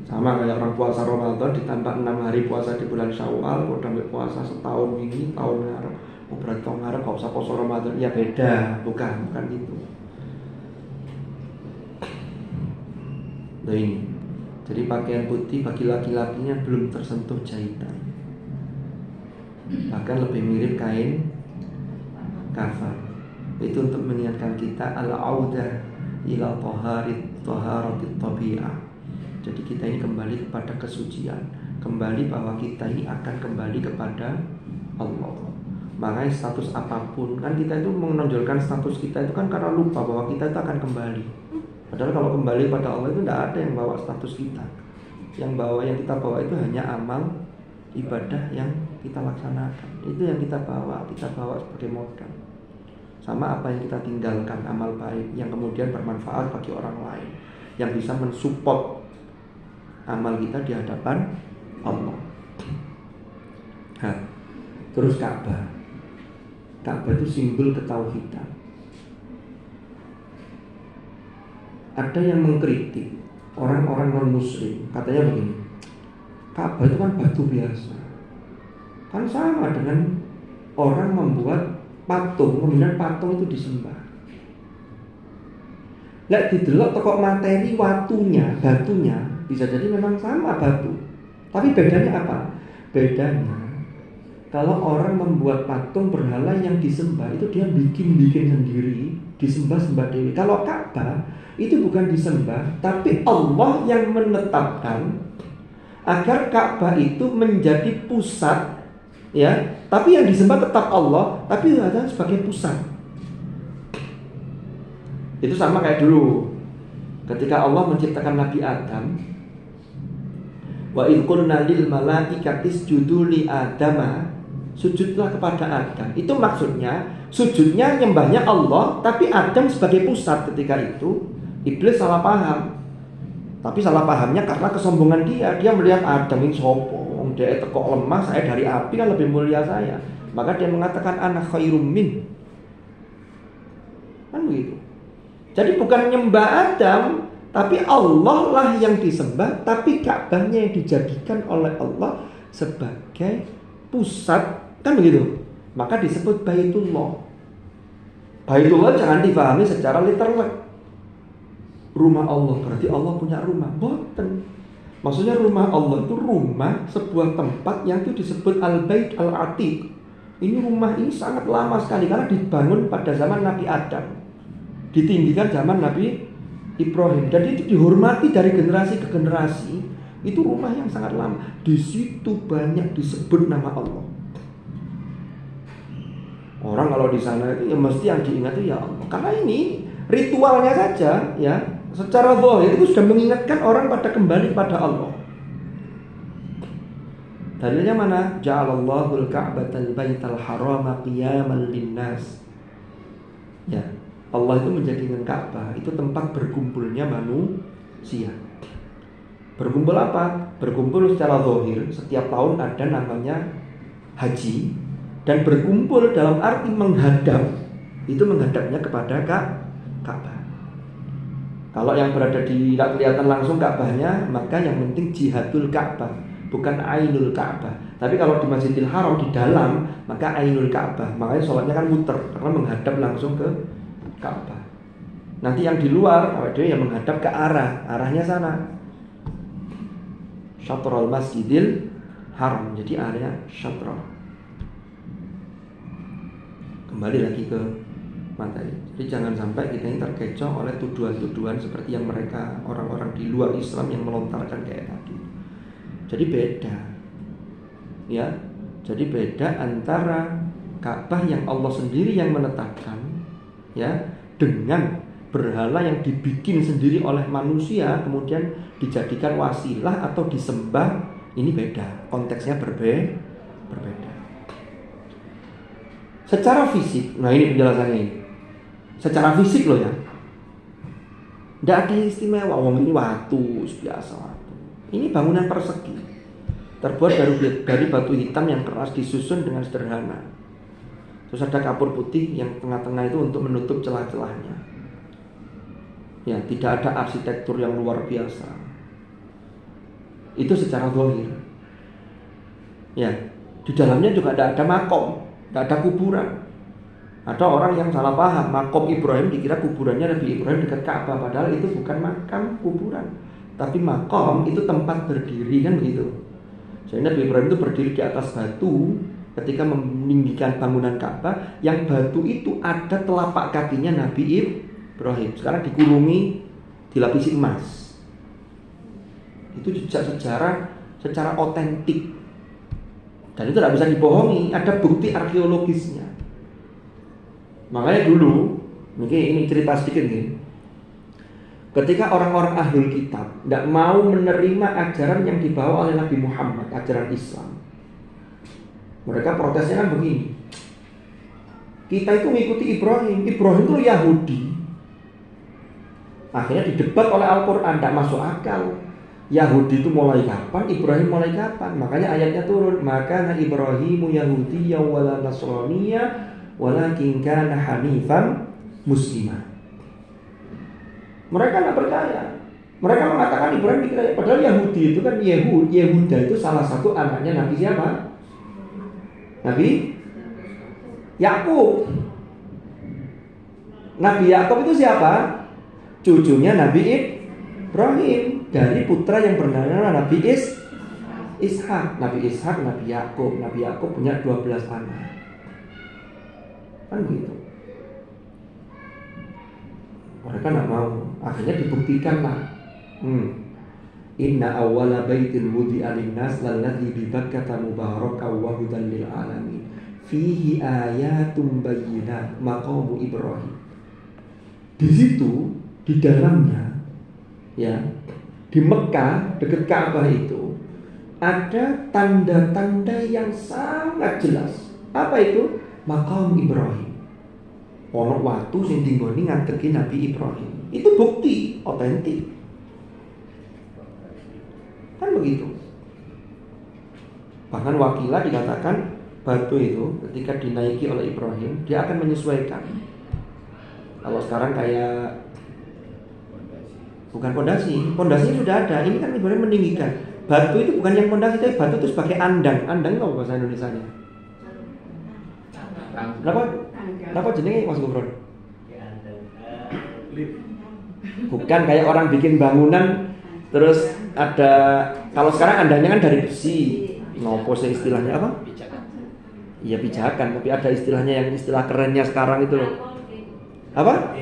Sama kayak orang puasa Ramadan ditambah 6 hari puasa di bulan Syawal, udah puasa setahun ini, tahun ngarep, berarti tahun ngarep gak usah puasa Ramadan, ya beda, bukan gitu. Nah ini, jadi pakaian putih bagi laki-lakinya belum tersentuh jahitan, bahkan lebih mirip kain kafan. Itu untuk mengingatkan kita al-audah ila taharatit tabi'ah. Jadi kita ini kembali kepada kesucian, kembali bahwa kita ini akan kembali kepada Allah. Makanya status apapun, kan kita itu menonjolkan status kita itu kan karena lupa bahwa kita itu akan kembali. Padahal kalau kembali pada Allah itu tidak ada yang bawa status kita. Yang kita bawa itu hanya amal ibadah yang kita laksanakan. Itu yang kita bawa sebagai modal. Sama apa yang kita tinggalkan, amal baik yang kemudian bermanfaat bagi orang lain, yang bisa mensupport amal kita di hadapan Allah. Nah, terus Ka'bah. Ka'bah itu simbol ketauhidan. Ada yang mengkritik orang-orang non-muslim, katanya begini, Ka'bah itu kan batu biasa, kan sama dengan orang membuat patung, kemudian patung itu disembah. Lek didelok toko materi watunya, batunya bisa jadi memang sama batu. Tapi bedanya apa? Bedanya kalau orang membuat patung berhala yang disembah itu dia bikin sendiri, disembah dewi. Kalau Ka'bah itu bukan disembah, tapi Allah yang menetapkan agar Ka'bah itu menjadi pusat, ya. Tapi yang disembah tetap Allah, tapi ada sebagai pusat. Itu sama kayak dulu ketika Allah menciptakan Nabi Adam. Wa idh qulna lil malaikati isjudu li Adama, sujudlah kepada Adam. Itu maksudnya sujudnya nyembahnya Allah, tapi Adam sebagai pusat. Ketika itu iblis salah paham. Tapi salah pahamnya karena kesombongan dia. Dia melihat Adam ini sombong, dia tekok lemah, saya dari api kan lebih mulia saya. Maka dia mengatakan ana khairum min. Kan begitu. Jadi bukan nyembah Adam, tapi Allah lah yang disembah, tapi Ka'bahnya yang dijadikan oleh Allah sebagai pusat. Kan begitu. Maka disebut Baitullah. Baitullah jangan dipahami secara literal. Rumah Allah berarti Allah punya rumah. Boten. Maksudnya rumah Allah itu rumah, sebuah tempat yang itu disebut Al-Bait Al-Atiq. Ini rumah ini sangat lama sekali karena dibangun pada zaman Nabi Adam, ditinggikan zaman Nabi Ibrahim, dan itu dihormati dari generasi ke generasi. Itu rumah yang sangat lama. Di situ banyak disebut nama Allah. Orang kalau di sana itu ya mesti yang diingat itu ya Allah. Karena ini ritualnya saja, ya, secara zahir itu sudah mengingatkan orang pada kembali pada Allah. Dalilnya mana? Ja'alallahul ka'batal baital harama qiyaman linnas. Ya, Allah itu menjadikan Ka'bah itu tempat berkumpulnya manusia. Berkumpul apa? Berkumpul secara zahir. Setiap tahun ada namanya haji. Dan berkumpul dalam arti menghadap. Itu menghadapnya kepada Ka'bah. Kalau yang berada di tidak kelihatan langsung Ka'bahnya, maka yang penting jihadul Ka'bah, bukan ainul Ka'bah. Tapi kalau di Masjidil Haram di dalam, maka ainul Ka'bah. Makanya sholatnya kan muter karena menghadap langsung ke Ka'bah. Nanti yang di luar, dia yang menghadap ke arahnya sana. Syatrul Masjidil Haram. Jadi area syatrul. Kembali lagi ke materi. Jadi jangan sampai kita ini terkecoh oleh tuduhan-tuduhan seperti yang mereka orang-orang di luar Islam yang melontarkan kayak tadi. Jadi beda, ya. Jadi beda antara Ka'bah yang Allah sendiri yang menetapkan, ya, dengan berhala yang dibikin sendiri oleh manusia kemudian dijadikan wasilah atau disembah. Ini beda, konteksnya berbeda. Secara fisik, nah ini penjelasannya ini. Secara fisik loh ya, tidak ada yang istimewa. Ini watu biasa watu. Ini bangunan persegi, terbuat dari batu hitam yang keras, disusun dengan sederhana. Terus ada kapur putih yang tengah-tengah itu untuk menutup celah-celahnya. Ya, tidak ada arsitektur yang luar biasa. Itu secara zahir. Ya, di dalamnya juga tidak ada makom, tidak ada kuburan. Ada orang yang salah paham, makom Ibrahim dikira kuburannya Nabi Ibrahim dekat Ka'bah, padahal itu bukan makam kuburan, tapi makom itu tempat berdiri, kan begitu. Jadi Nabi Ibrahim itu berdiri di atas batu ketika meninggikan bangunan Ka'bah, yang batu itu ada telapak kakinya Nabi Ibrahim. Sekarang dikurungi, dilapisi emas. Itu jejak sejarah secara otentik, dan itu tidak bisa dibohongi, ada bukti arkeologisnya. Makanya dulu, ini cerita sedikit nih. Ketika orang-orang ahlul kitab tidak mau menerima ajaran yang dibawa oleh Nabi Muhammad, ajaran Islam, Mereka protesnya kan begini, kita itu mengikuti Ibrahim itu Yahudi. Akhirnya didebat oleh Al-Quran, tidak masuk akal. Yahudi itu mulai kapan, Ibrahim mulai kapan? Makanya ayatnya turun, maka Ibrahimu Yahudiyya wala Nasraniyya walakin kana hanifan muslimah. Mereka tidak percaya. Mereka mengatakan Ibrahim dikira, padahal Yahudi itu kan Yehuda itu salah satu anaknya Nabi siapa? Nabi Yakub. Nabi Yakub itu siapa? Cucunya Nabi Ibrahim, dari putra yang bernama Nabi Ishak. Nabi Ishak, Nabi Yakub. Nabi Yakub punya 12 anak. Kan begitu. Mereka tidak mau. Akhirnya dibuktikan lah. Inna awwala baitin wudi'a lin-nas lalladzi bi Bakkah mubarakan wa hudan lil alamin. Fihi ayatum bayyinat maqamu Ibrahim. Di situ, di dalamnya, ya, di Mekah dekat Ka'bah itu ada tanda-tanda yang sangat jelas. Apa itu? Maqam Ibrahim. Ono watu sing dinggoni ngadegi Nabi Ibrahim. Itu bukti otentik. Kan begitu. Bahkan Waqilah dikatakan batu itu ketika dinaiki oleh Ibrahim, dia akan menyesuaikan. Kalau sekarang kayak bukan pondasi, pondasinya sudah ada. Ini kan Ibrahim meninggikan. Batu itu bukan yang pondasi, tapi batu itu sebagai andang. Andang apa bahasa Indonesianya? Kenapa jenenge Mas Gufron? Bukan kayak orang bikin bangunan terus ada, kalau sekarang andangnya kan dari besi. Ngopo sih istilahnya apa? Iya pijakan, tapi ada istilahnya yang istilah kerennya sekarang itu loh. Apa?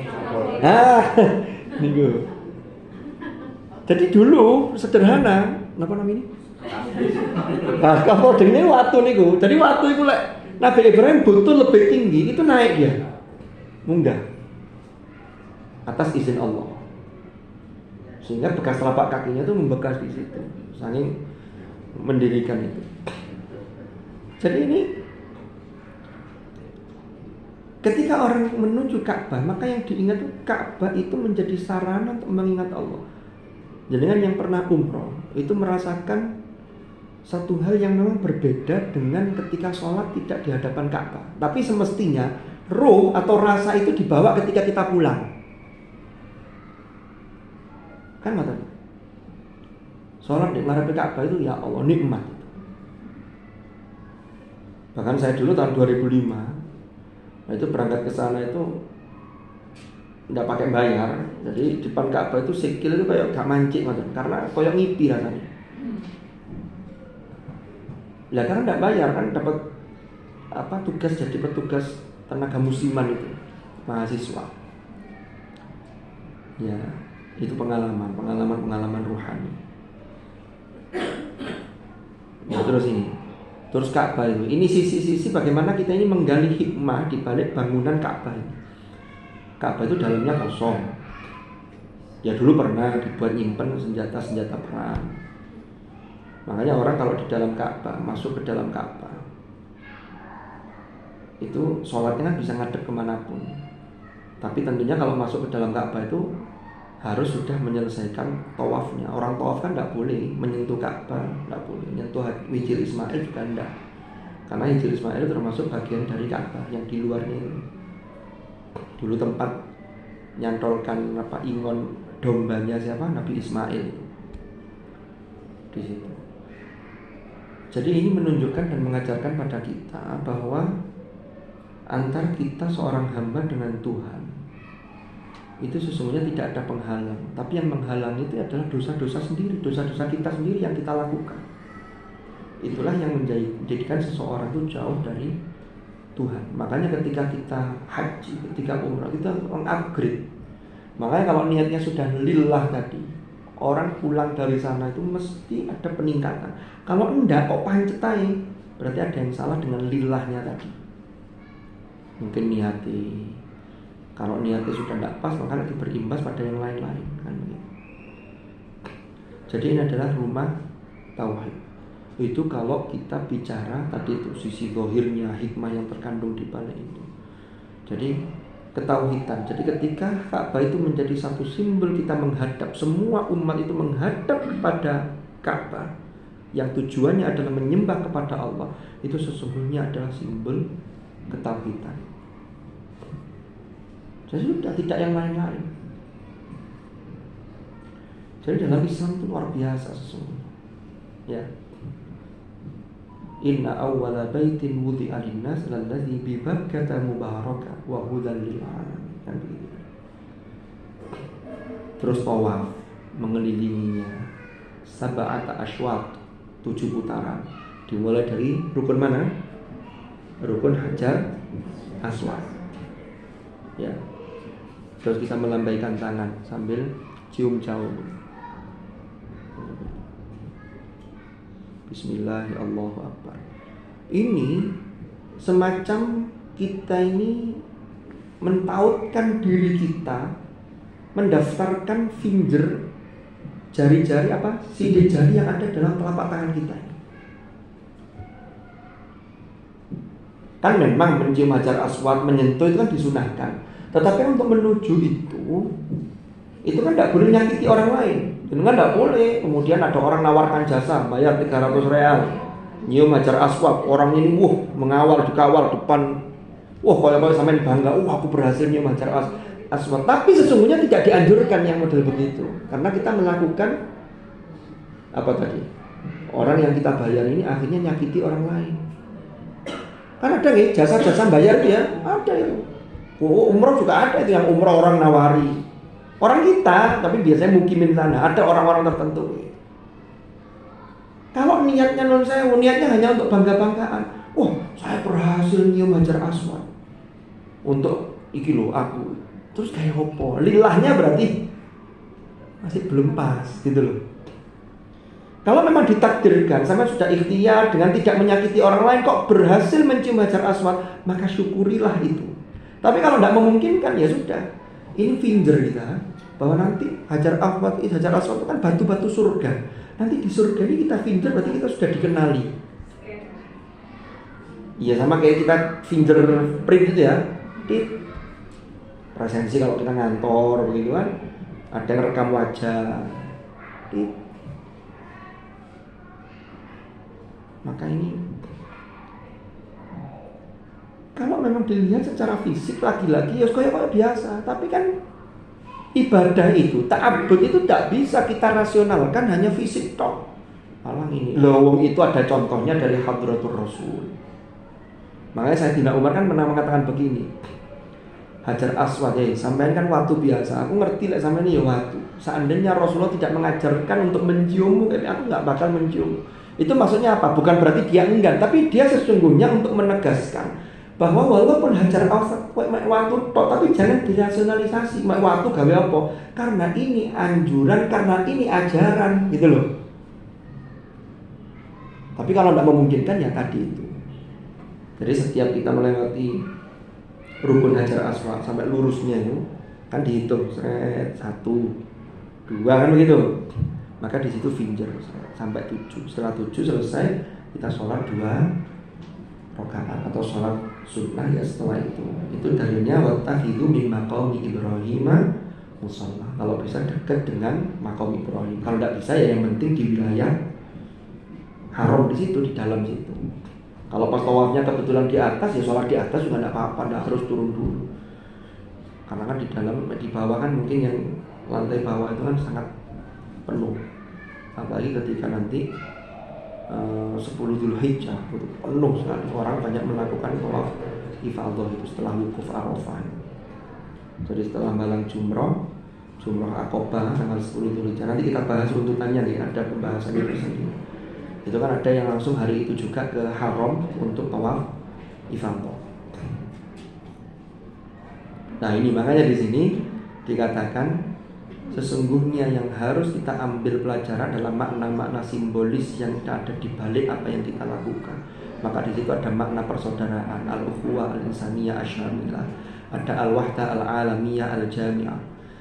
Minggu. Jadi dulu sederhana, apa namanya? Scaffolding ini watu niku. Jadi watu itu lek Nabi Ibrahim butuh lebih tinggi, itu naik dia. Munggah. Atas izin Allah. Sehingga bekas telapak kakinya itu membekas di situ. Saking mendirikan itu. Jadi ini ketika orang menuju Ka'bah, maka yang diingat itu Ka'bah itu menjadi sarana untuk mengingat Allah. Jadi yang pernah umroh itu merasakan satu hal yang memang berbeda dengan ketika sholat tidak di hadapan Ka'bah. Tapi semestinya ruh atau rasa itu dibawa ketika kita pulang. Kan mata. Sholat di hadapan Ka'bah itu ya Allah nikmat. Bahkan saya dulu tahun 2005 itu berangkat ke sana itu tidak pakai bayar. Jadi di depan Ka'bah itu sikil itu kayak gak mancik macam, karena kayak ngipi rasanya. Lah karena tidak bayar kan dapat apa tugas, jadi petugas tenaga musiman itu mahasiswa. Ya itu pengalaman rohani. Ya terus Ka'bah itu. Ini sisi-sisi bagaimana kita ini menggali hikmah di balik bangunan Ka'bah ini. Ka'bah itu dalamnya kosong. Ya dulu pernah dibuat nyimpen senjata-senjata perang. Makanya orang kalau di dalam Ka'bah, masuk ke dalam Ka'bah, itu sholatnya kan bisa ngadep kemanapun. Tapi tentunya kalau masuk ke dalam Ka'bah itu harus sudah menyelesaikan tawafnya. Orang tawaf kan tidak boleh menyentuh Ka'bah, tidak boleh menyentuh Hijr Ismail juga tidak. Karena Hijr Ismail itu termasuk bagian dari Ka'bah yang di luarnya itu. Dulu tempat nyantolkan ingon dombanya siapa? Nabi Ismail. Di situ. Jadi ini menunjukkan dan mengajarkan pada kita bahwa antar kita seorang hamba dengan Tuhan itu sesungguhnya tidak ada penghalang. Tapi yang menghalang itu adalah dosa-dosa sendiri, dosa-dosa kita sendiri yang kita lakukan. Itulah yang menjadikan seseorang itu jauh dari Tuhan. Makanya ketika kita haji, ketika umrah, kita mengupgrade. Makanya kalau niatnya sudah lillah tadi, orang pulang dari sana itu mesti ada peningkatan. Kalau enggak kok pancetai, berarti ada yang salah dengan lillahnya tadi. Mungkin niati. Kalau niatnya sudah tidak pas, maka nanti berimbas pada yang lain-lain kan begitu. Jadi ini adalah rumah tauhid. Itu kalau kita bicara tadi itu sisi zahirnya, hikmah yang terkandung di balik itu. Jadi ketauhidan. Jadi ketika Ka'bah itu menjadi satu simbol, kita menghadap, semua umat itu menghadap kepada Ka'bah yang tujuannya adalah menyembah kepada Allah, itu sesungguhnya adalah simbol ketauhidan. Jadi sudah, tidak yang lain-lain. Jadi dalam Islam itu luar biasa sesungguhnya. Ya. Inna awwala baitin wudi'a lin-nas lalladzi bi Bakkah mubarakah wa hudan lil alamin. Kan begitu. Terus tawaf mengelilinginya sab'ata asywat, 7 putaran. Dimulai dari rukun mana? Rukun Hajar Aswad. Ya. Terus kita melambaikan tangan sambil cium jauh. Bismillahirrahmanirrahim. Ini semacam kita ini mentautkan diri kita, mendaftarkan finger, jari-jari apa? Sidik jari yang ada dalam telapak tangan kita. Kan memang mencium Hajar Aswad, menyentuh itu kan disunahkan. Tetapi untuk menuju itu kan tidak boleh nyakiti orang lain. Dengan tidak boleh. Kemudian ada orang nawarkan jasa, bayar 300 real, nyium Hajar Aswad. Orang ini mengawal, dikawal depan. Kalau sampean bangga, aku berhasil nyium Hajar Aswad. Tapi sesungguhnya tidak dianjurkan yang model begitu. Karena kita melakukan apa tadi? Orang yang kita bayar ini akhirnya nyakiti orang lain. Kan ada nih jasa-jasa bayar ya, ada itu. Umroh juga ada itu, yang umroh orang nawari. Orang kita, tapi biasanya mukimin sana. Ada orang-orang tertentu. Kalau niatnya non saya, niatnya hanya untuk bangga-banggaan. Saya berhasil nyium Hajar Aswad. Untuk iki loh aku. Terus kayak opo? Lillahnya berarti masih belum pas, gitu loh. Kalau memang ditakdirkan, sama sudah ikhtiar dengan tidak menyakiti orang lain, kok berhasil mencium Hajar Aswad, maka syukurilah itu. Tapi kalau tidak memungkinkan, ya sudah. Ini finger kita, bahwa nanti Hajar Aswad itu kan batu-batu surga. Nanti di surga ini kita finger, berarti kita sudah dikenali. Iya, sama kayak kita fingerprint itu ya. Presensi kalau kita ngantor begitu kan, ada yang rekam wajah. Maka ini kalau memang dilihat secara fisik lagi-lagi ya kayak biasa, tapi kan ibadah itu, ta'abbud itu tidak bisa kita rasionalkan hanya fisik tok. Malah ini loh, itu ada contohnya dari Hadratur Rasul. Makanya Sayyidina Umar kan pernah mengatakan begini, Hajar Aswad sampean kan waktu biasa, aku ngerti lah sampean ini ya waktu. Seandainya Rasulullah tidak mengajarkan untuk menciummu, aku nggak bakal mencium. Itu maksudnya apa? Bukan berarti dia enggan, tapi dia sesungguhnya untuk menegaskan bahwa walaupun Hajar Aswad waktu tok, tapi jangan dirasionalisasi. Waktu gawe apa? Karena ini anjuran, karena ini ajaran, gitu loh. Tapi kalau tidak memungkinkan ya tadi itu. Jadi setiap kita melewati rukun Hajar Aswad sampai lurusnya itu kan dihitung 1, 2 kan begitu. Maka di situ finger sampai 7. Setelah 7 selesai, kita sholat 2 rakaat atau sholat sunnah ya setelah itu. Itu dalilnya wattakhidhu min maqami Ibrahim musalla. Kalau bisa dekat dengan maqam Ibrahim. Kalau tidak bisa ya yang penting di wilayah haram di situ, di dalam situ. Kalau pas tawafnya kebetulan di atas, ya sholat di atas juga tidak apa-apa, tidak harus turun dulu. Karena kan di dalam, di bawah kan mungkin yang lantai bawah itu kan sangat penuh. Apalagi ketika nanti 10 Dzulhijjah itu penuh sekali, orang banyak melakukan tawaf ifadah itu setelah wukuf Arafah. Jadi setelah malam jumrah Aqabah tanggal 10 Dzulhijjah. Nanti kita bahas runtutannya nih, ada pembahasannya tersendiri. Itu kan ada yang langsung hari itu juga ke haram untuk tawaf ifadah. Nah ini makanya di sini dikatakan sesungguhnya yang harus kita ambil pelajaran dalam makna-makna simbolis yang ada di balik apa yang kita lakukan. Maka di situ ada makna persaudaraan, al-ukhuwah al-insaniyah asyamilah, ada al-wahdah al-alamiyah al-jami'ah.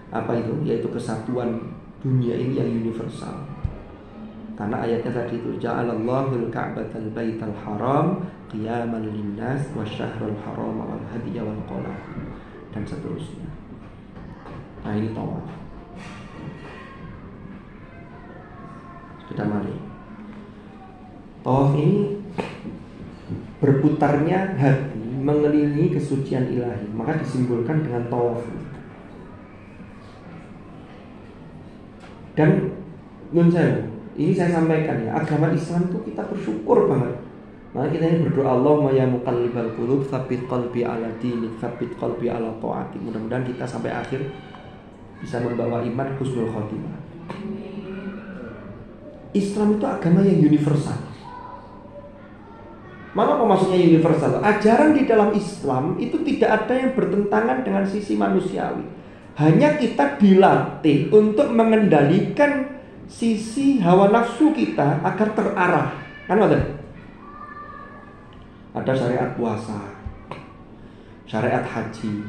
Apa itu? Yaitu kesatuan dunia ini yang universal. Karena ayatnya tadi itu ja'alallahul ka'batal baital haram qiyaman linnas wasyahrul haram wal hadiya wal qalaf dan seterusnya. Nah ini tawaf. Sudah mari. Tawaf ini berputarnya hati mengelilingi kesucian ilahi, maka disimbolkan dengan tawaf. Dan nun saya, ini saya sampaikan ya, agama Islam itu kita bersyukur banget. Maka kita ini berdoa, Allahumma ya muqallibal qulub tsabbit qalbi ala dinik, tsabbit qalbi ala ta'atik. Mudah-mudahan kita sampai akhir bisa membawa iman husnul khotimah. Islam itu agama yang universal. Mana apa maksudnya universal? Ajaran di dalam Islam itu tidak ada yang bertentangan dengan sisi manusiawi. Hanya kita dilatih untuk mengendalikan sisi hawa nafsu kita agar terarah. Kan ada? Ada syariat puasa, syariat haji.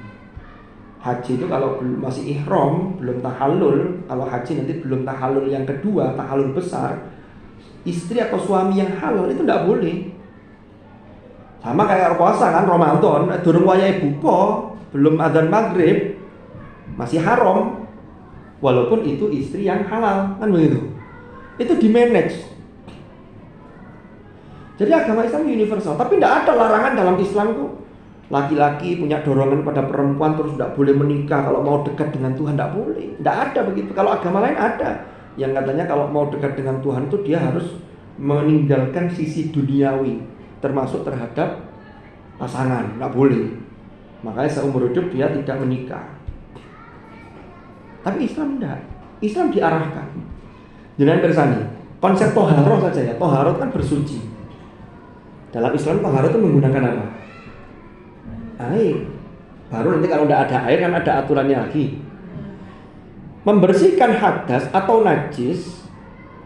Haji itu kalau masih ihram, belum tahallul. Kalau haji nanti belum tahallul yang kedua, tahallul besar, istri atau suami yang halal itu tidak boleh. Sama kayak puasa kan, Ramadan, durung wayahe buka, belum adzan maghrib, masih haram. Walaupun itu istri yang halal, kan begitu. Itu di manage. Jadi agama Islam universal, tapi tidak ada larangan dalam Islam tuh. Laki-laki punya dorongan pada perempuan terus tidak boleh menikah. Kalau mau dekat dengan Tuhan tidak boleh. Tidak ada begitu. Kalau agama lain ada yang katanya kalau mau dekat dengan Tuhan itu dia harus meninggalkan sisi duniawi, termasuk terhadap pasangan. Tidak boleh. Makanya seumur hidup dia tidak menikah. Tapi Islam tidak. Islam diarahkan. Jangan bersani. Konsep toharoh saja ya. Toharoh kan bersuci. Dalam Islam toharoh itu menggunakan apa? Air. Baru nanti kalau tidak ada air kan ada aturannya lagi. Membersihkan hadas atau najis,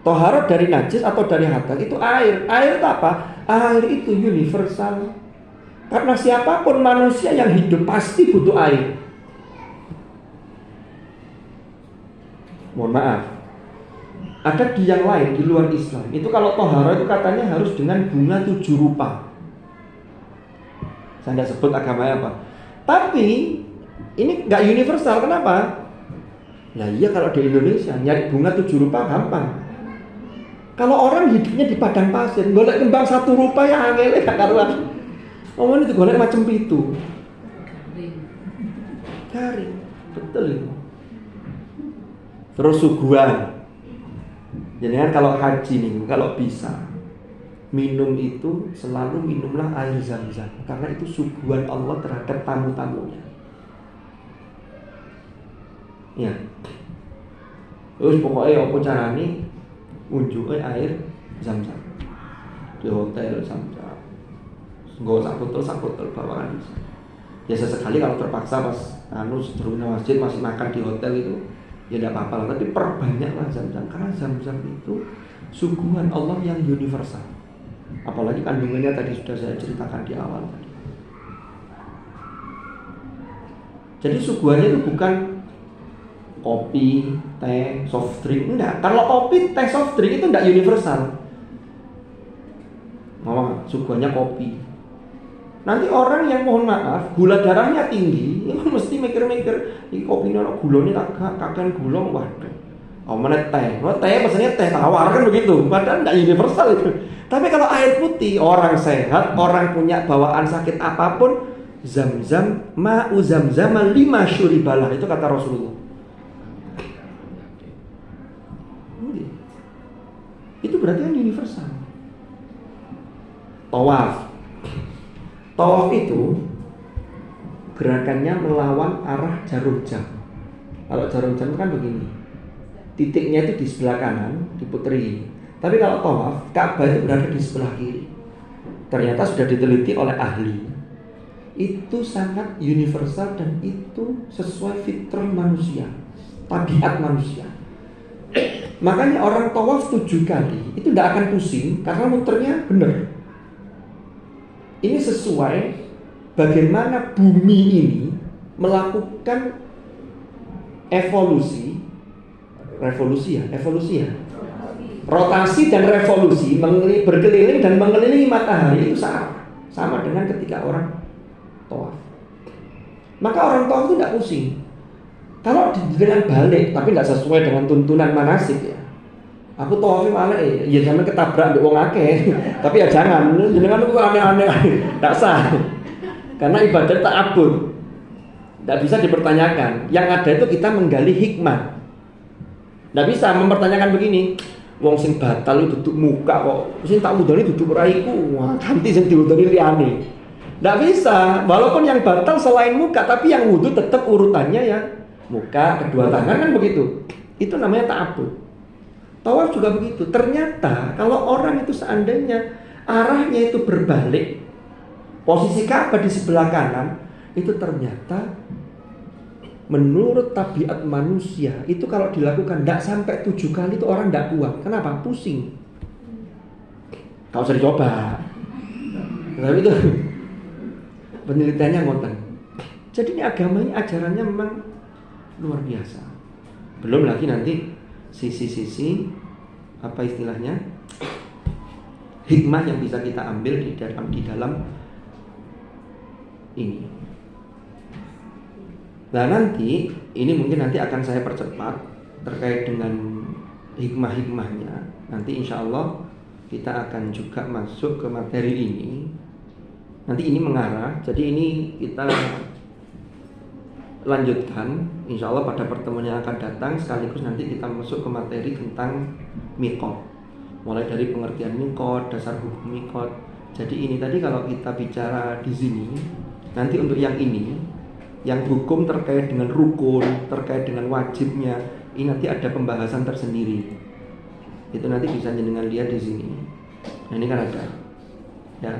toharoh dari najis atau dari hadas itu air. Air itu apa? Air itu universal. Karena siapapun manusia yang hidup pasti butuh air. Mohon maaf, ada di yang lain di luar Islam. Itu kalau toharoh itu katanya harus dengan bunga 7 rupa. Saya tidak sebut agamanya apa. Tapi ini nggak universal. Kenapa? Nah iya kalau di Indonesia nyari bunga 7 rupa gampang. Kalau orang hidupnya di padang pasir, golek kembang 1 rupa ya angel gak karuan. Ngomong itu golek macam itu. Garing, betul itu. Terus suguhan. Jadi kan kalau haji nih, kalau bisa minum itu selalu minumlah air zam-zam, karena itu suguhan Allah terhadap tamu-tamunya. Ya. Terus pokoknya apa caranya unjuknya air zam-zam di hotel zam-zam. Nggak sak botol bawaan bisa. Biasa sekali kalau terpaksa pas sebelum masjid masih makan di hotel itu ya tidak apa-apa, tapi perbanyaklah zam-zam karena zam-zam itu suguhan Allah yang universal. Apalagi kandungannya tadi sudah saya ceritakan di awal tadi. Jadi suguhannya itu bukan kopi, teh, soft drink, enggak. Kalau kopi, teh, soft drink itu enggak universal. Suguhannya kopi. Nanti orang yang mohon maaf gula darahnya tinggi, itu mesti mikir-mikir, ini kopi ini gulanya kakek gula, waduh. Oh mana teh, pesannya teh tawar kan begitu, padahal enggak universal itu. Tapi kalau air putih, orang sehat, orang punya bawaan sakit apapun, zam-zam, ma'u zam-zam 5 syuribalah, itu kata Rasulullah. Itu berarti kan universal. Tawaf itu gerakannya melawan arah jarum jam. Kalau jarum jam kan begini, titiknya itu di sebelah kanan, diputeri. Tapi kalau tawaf, Ka'bah itu berada di sebelah kiri. Ternyata sudah diteliti oleh ahli. Itu sangat universal dan itu sesuai fitrah manusia, tabiat manusia. Makanya orang tawaf 7 kali itu tidak akan pusing karena muternya benar. Ini sesuai bagaimana bumi ini melakukan revolusi ya. Rotasi dan revolusi berkeliling dan mengelilingi matahari itu sama dengan ketika orang tawaf. Maka orang tawaf itu tidak pusing. Kalau dengan balik, tapi tidak sesuai dengan tuntunan manasik ya. Aku tawafnya balik, ya jangan ketabrak di wong akeh. Tapi ya jangan, jangan itu aneh-aneh, tidak sah. Karena ibadah ta'abbud, tidak bisa dipertanyakan. Yang ada itu kita menggali hikmah. Tidak bisa mempertanyakan begini. Wong sing batal itu duduk muka kok, sing tak mudani duduk raiku, wah ganti sing diwudani liyane. Nggak bisa, walaupun yang batal selain muka, tapi yang wudhu tetap urutannya ya muka, kedua tangan kan begitu. Itu namanya ta'abbud. Tawaf juga begitu. Ternyata kalau orang itu seandainya arahnya itu berbalik, posisi Ka'bah di sebelah kanan, itu ternyata menurut tabiat manusia itu kalau dilakukan tidak sampai 7 kali itu orang tidak kuat. Kenapa? Pusing. Kau usah dicoba. Tapi itu penelitiannya ngoten. Jadi ini agamanya, ajarannya memang luar biasa. Belum lagi nanti sisi-sisi apa istilahnya, hikmah yang bisa kita ambil di dalam ini. Nah nanti, ini mungkin nanti akan saya percepat terkait dengan hikmah-hikmahnya. Nanti insya Allah kita akan juga masuk ke materi ini. Nanti ini mengarah, jadi ini kita lanjutkan insya Allah pada pertemuan yang akan datang. Sekaligus nanti kita masuk ke materi tentang miqat, mulai dari pengertian miqat, dasar hukum miqat. Jadi ini tadi kalau kita bicara di sini, nanti untuk yang ini, yang hukum terkait dengan rukun, terkait dengan wajibnya, ini nanti ada pembahasan tersendiri. Itu nanti bisa jenengan lihat di sini. Nah ini kan ada, ya,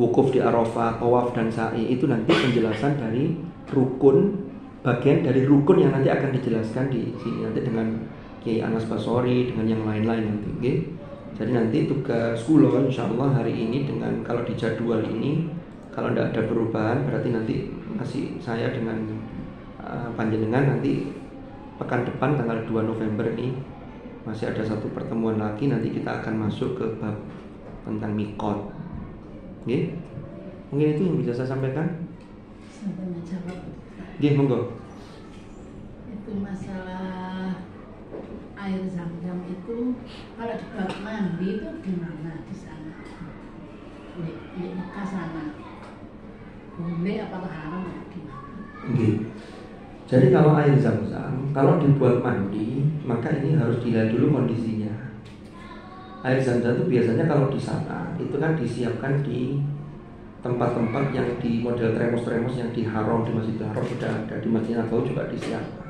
wukuf di Arafah, tawaf dan sa'i, itu nanti penjelasan dari rukun, bagian dari rukun yang nanti akan dijelaskan di sini nanti dengan Kiai Anas Basori, dengan yang lain-lain nanti. Okay? Jadi nanti tugas kula insyaallah hari ini dengan kalau di jadwal ini, kalau tidak ada perubahan berarti nanti masih saya dengan panjenengan nanti pekan depan tanggal 2 November ini masih ada satu pertemuan lagi, nanti kita akan masuk ke bab tentang miqat. Oke? Mungkin itu yang bisa saya sampaikan. Sampai menjawab. Nggih, monggo. Itu masalah air zam-zam itu kalau dibuat mandi itu di mana di sana? Di Mekah sana. Boleh apa haram ya gimana? Nggih. Jadi kalau air zam-zam kalau dibuat mandi, maka ini harus dilihat dulu kondisinya. Air zam-zam itu biasanya kalau di sana itu kan disiapkan di tempat-tempat yang di model tremos-tremos yang di Haram, di Masjidil Haram sudah ada, di Masjidil Nabawi juga disiapkan.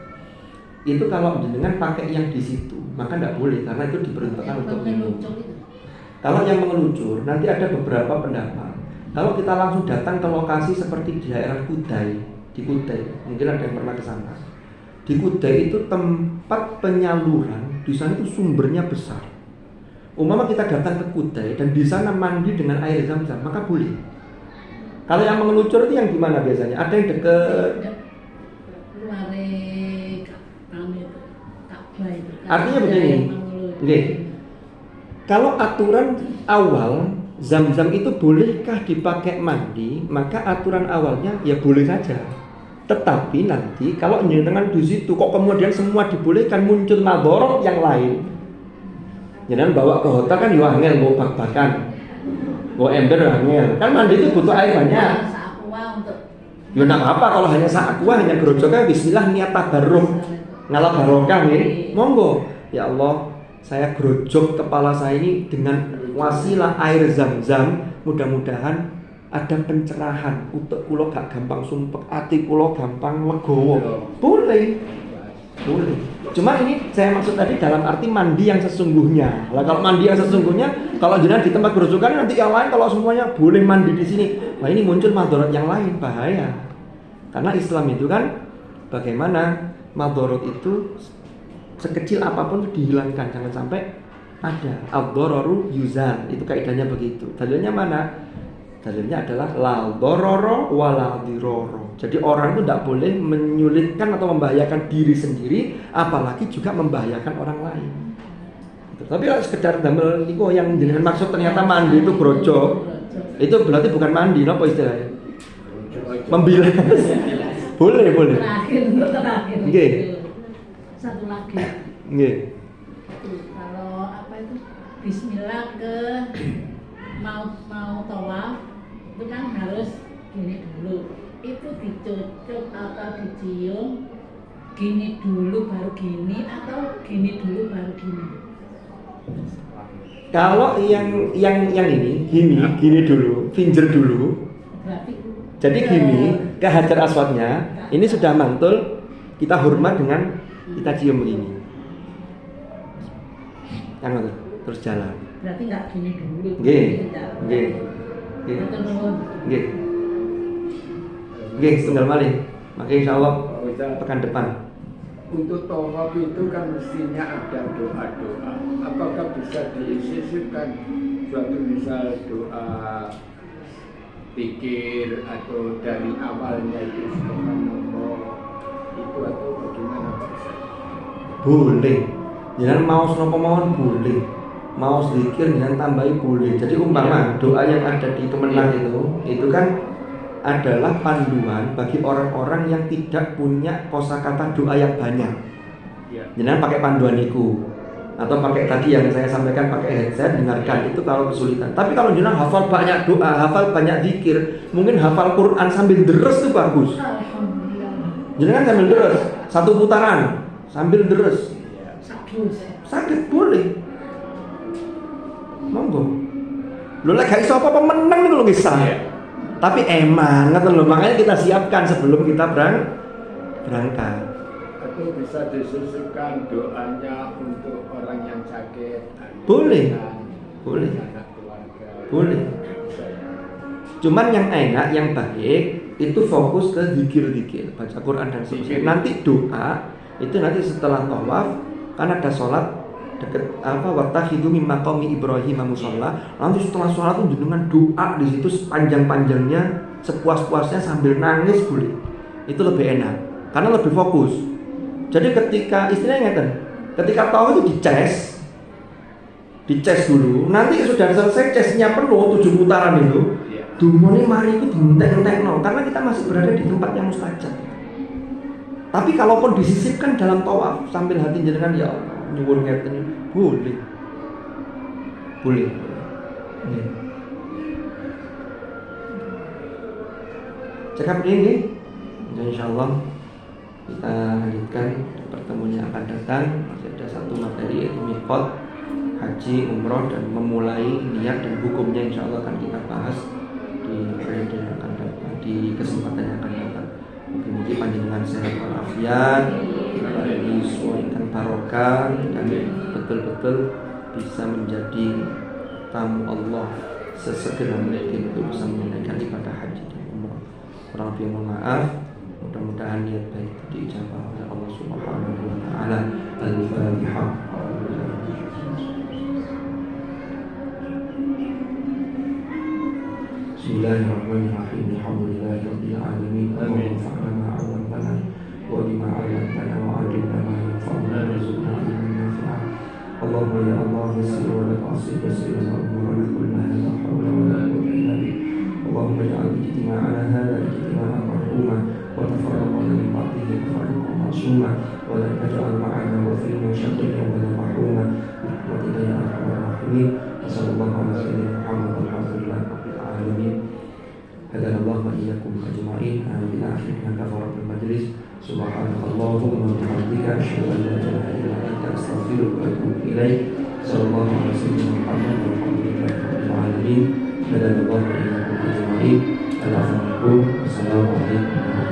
Itu kalau jenengan pakai yang di situ, maka tidak boleh karena itu diperuntukkan untuk minum. Kalau yang mengeluncur, nanti ada beberapa pendapat. Kalau kita langsung datang ke lokasi seperti di daerah Kudai, di Kudai, mungkin ada yang pernah ke sana. Di Kudai itu tempat penyaluran, di sana itu sumbernya besar. Umpama kita datang ke Kudai dan di sana mandi dengan air zam-zam, maka boleh. Kalau yang mengeluncur itu yang gimana biasanya? Ada yang dekat artinya begini. Nggih. Kalau aturan awal zam-zam itu bolehkah dipakai mandi, maka aturan awalnya ya boleh saja. Tetapi nanti kalau jenengan di situ kok kemudian semua dibolehkan, muncul madharat yang lain. Jenengan bawa ke hotel kan yo angel mau bak-bakan. Mau ember angel. Kan mandi itu butuh air banyak. Ya enggak apa-apa kalau hanya aqua, hanya grojoknya bismillah niat tabarruk. Ngalah barokah nih. Monggo. Ya Allah, saya grojok kepala saya ini dengan wasilah air zam-zam, mudah-mudahan ada pencerahan, utek kula gak gampang sumpek, ati kula gampang legowo. Boleh. Boleh. Cuma ini saya maksud tadi dalam arti mandi yang sesungguhnya. Lah kalau mandi yang sesungguhnya, kalau jenengan di tempat grojokan nanti yang lain kalau semuanya boleh mandi di sini, wah ini muncul madharat yang lain, bahaya. Karena Islam itu kan bagaimana madharat itu sekecil apapun itu dihilangkan, jangan sampai ada. Ad-dhararu yuzal, itu kaidahnya begitu. Dalilnya mana? Dalilnya adalah la dharara wa la dirara. Jadi orang itu tidak boleh menyulitkan atau membahayakan diri sendiri, apalagi juga membahayakan orang lain. Tapi kalau sekedar damel niku yang jenengan maksud ternyata mandi itu brojo, itu berarti bukan mandi, apa istilahnya? Membilas. boleh. Terakhir. Nggih. Satu lagi. Nggih. Kalau apa itu Bismillah ke mau tawaf itu kan harus gini dulu. Itu dicucuk atau dicium gini dulu baru gini atau gini dulu baru gini. Kalau yang ini gini dulu, finger dulu. Berarti Jadi gini, ke Hajar Aswadnya ini sudah mantul, kita hormat dengan kita cium begini. Jangan terus jalan. berarti nggak gini dulu. Nggih. Tidak. Nggih. Nggih. Matur nuwun. Nggih. Nggih, setunggal malih. Maka insyaallah pekan depan. Untuk tawaf itu kan mestinya ada doa-doa. Apakah bisa disisipkan suatu misal doa pikir atau dari awalnya itu subhanallah itu atau bagaimana Pak Ustaz? Boleh. Jangan mau senopo mawon boleh. Mau zikir dengan tambahi boleh. Jadi umpama doa yang ada di Kemenang itu kan adalah panduan bagi orang-orang yang tidak punya kosakata doa yang banyak. Jangan pakai panduan itu. Atau pakai tadi yang saya sampaikan pakai headset, dengarkan itu kalau kesulitan. Tapi kalau jenengan hafal banyak doa, hafal banyak zikir, mungkin hafal Quran sambil deres itu bagus. Alhamdulillah. Jenengan sambil deres satu putaran sambil deres. Sakit boleh. Monggo. Lho lek gak iso apa-apa meneng niku lho nggih sah. Tapi emang ngoten lho, makanya kita siapkan sebelum kita berangkat. Atau bisa disisipkan doanya untuk orang yang sakit. Boleh. Boleh. Anak keluarga. Boleh. Cuman yang enak, yang baik itu fokus ke zikir-zikir, baca Quran dan sebagainya. Nanti doa itu nanti setelah tawaf kan ada sholat dekat wattakhidhu min maqami Ibrahim musholla. Nanti setelah sholat itu dengan doa di situ sepanjang-panjangnya, sepuas-puasnya sambil nangis boleh. Itu lebih enak karena lebih fokus. Jadi ketika istilahnya ngeten, ketika tawaf itu dicas dulu. Nanti sudah selesai casnya penuh 7 putaran itu. Dumone mari itu dientek-entekno karena kita masih berada di tempat yang mustajab. Tapi kalaupun disisipkan dalam tawaf sambil hati jenengan ya Allah nyuwun ngeten boleh. Boleh. Ya. Cekap ini insyaallah kita lanjutkan pertemuan yang akan datang. Masih ada satu materi yaitu miqat haji, umroh dan memulai niat dan hukumnya insyaallah akan kita bahas di periode yang akan datang, di kesempatan yang akan datang. Mungkin panjenengan sehat walafiat, kita disuaikan barokah dan betul-betul bisa menjadi tamu Allah sesegera mungkin untuk bisa menunaikan ibadah haji dan umroh. Kurang lebih mohon maaf. Mudah-mudahan niat baik diijabah oleh Allah Subhanahu wa taala. Al-Fatihah. Bismillahirrahmanirrahim. Alhamdulillahirabbil alamin. Allahumma fa'alna ma 'allamtana wa bima 'allamtana wa 'allimna ma yanfa'una warzuqna ilman nafi'an. Allahumma ya Allah yassir wa la tu'assir yassir wa umurana kullaha la hawla wa la quwwata illa billah. Allahumma ij'al ijtima'ana hadha ijtima'an marhuma وتفرقنا من بعده تفرقا معصوما ولا تجعل معنا وفينا شقيا ولا محروما برحمتك يا ارحم الراحمين وصلى الله على سيدنا محمد والحمد لله رب العالمين. هدانا الله واياكم اجمعين. امين. الى اخرنا كفاره المجلس. سبحانك اللهم وبحمدك اشهد ان لا اله الا انت استغفرك واتوب اليك. صلى الله على سيدنا محمد والحمد لله رب العالمين. هدانا الله واياكم اجمعين. السلام عليكم.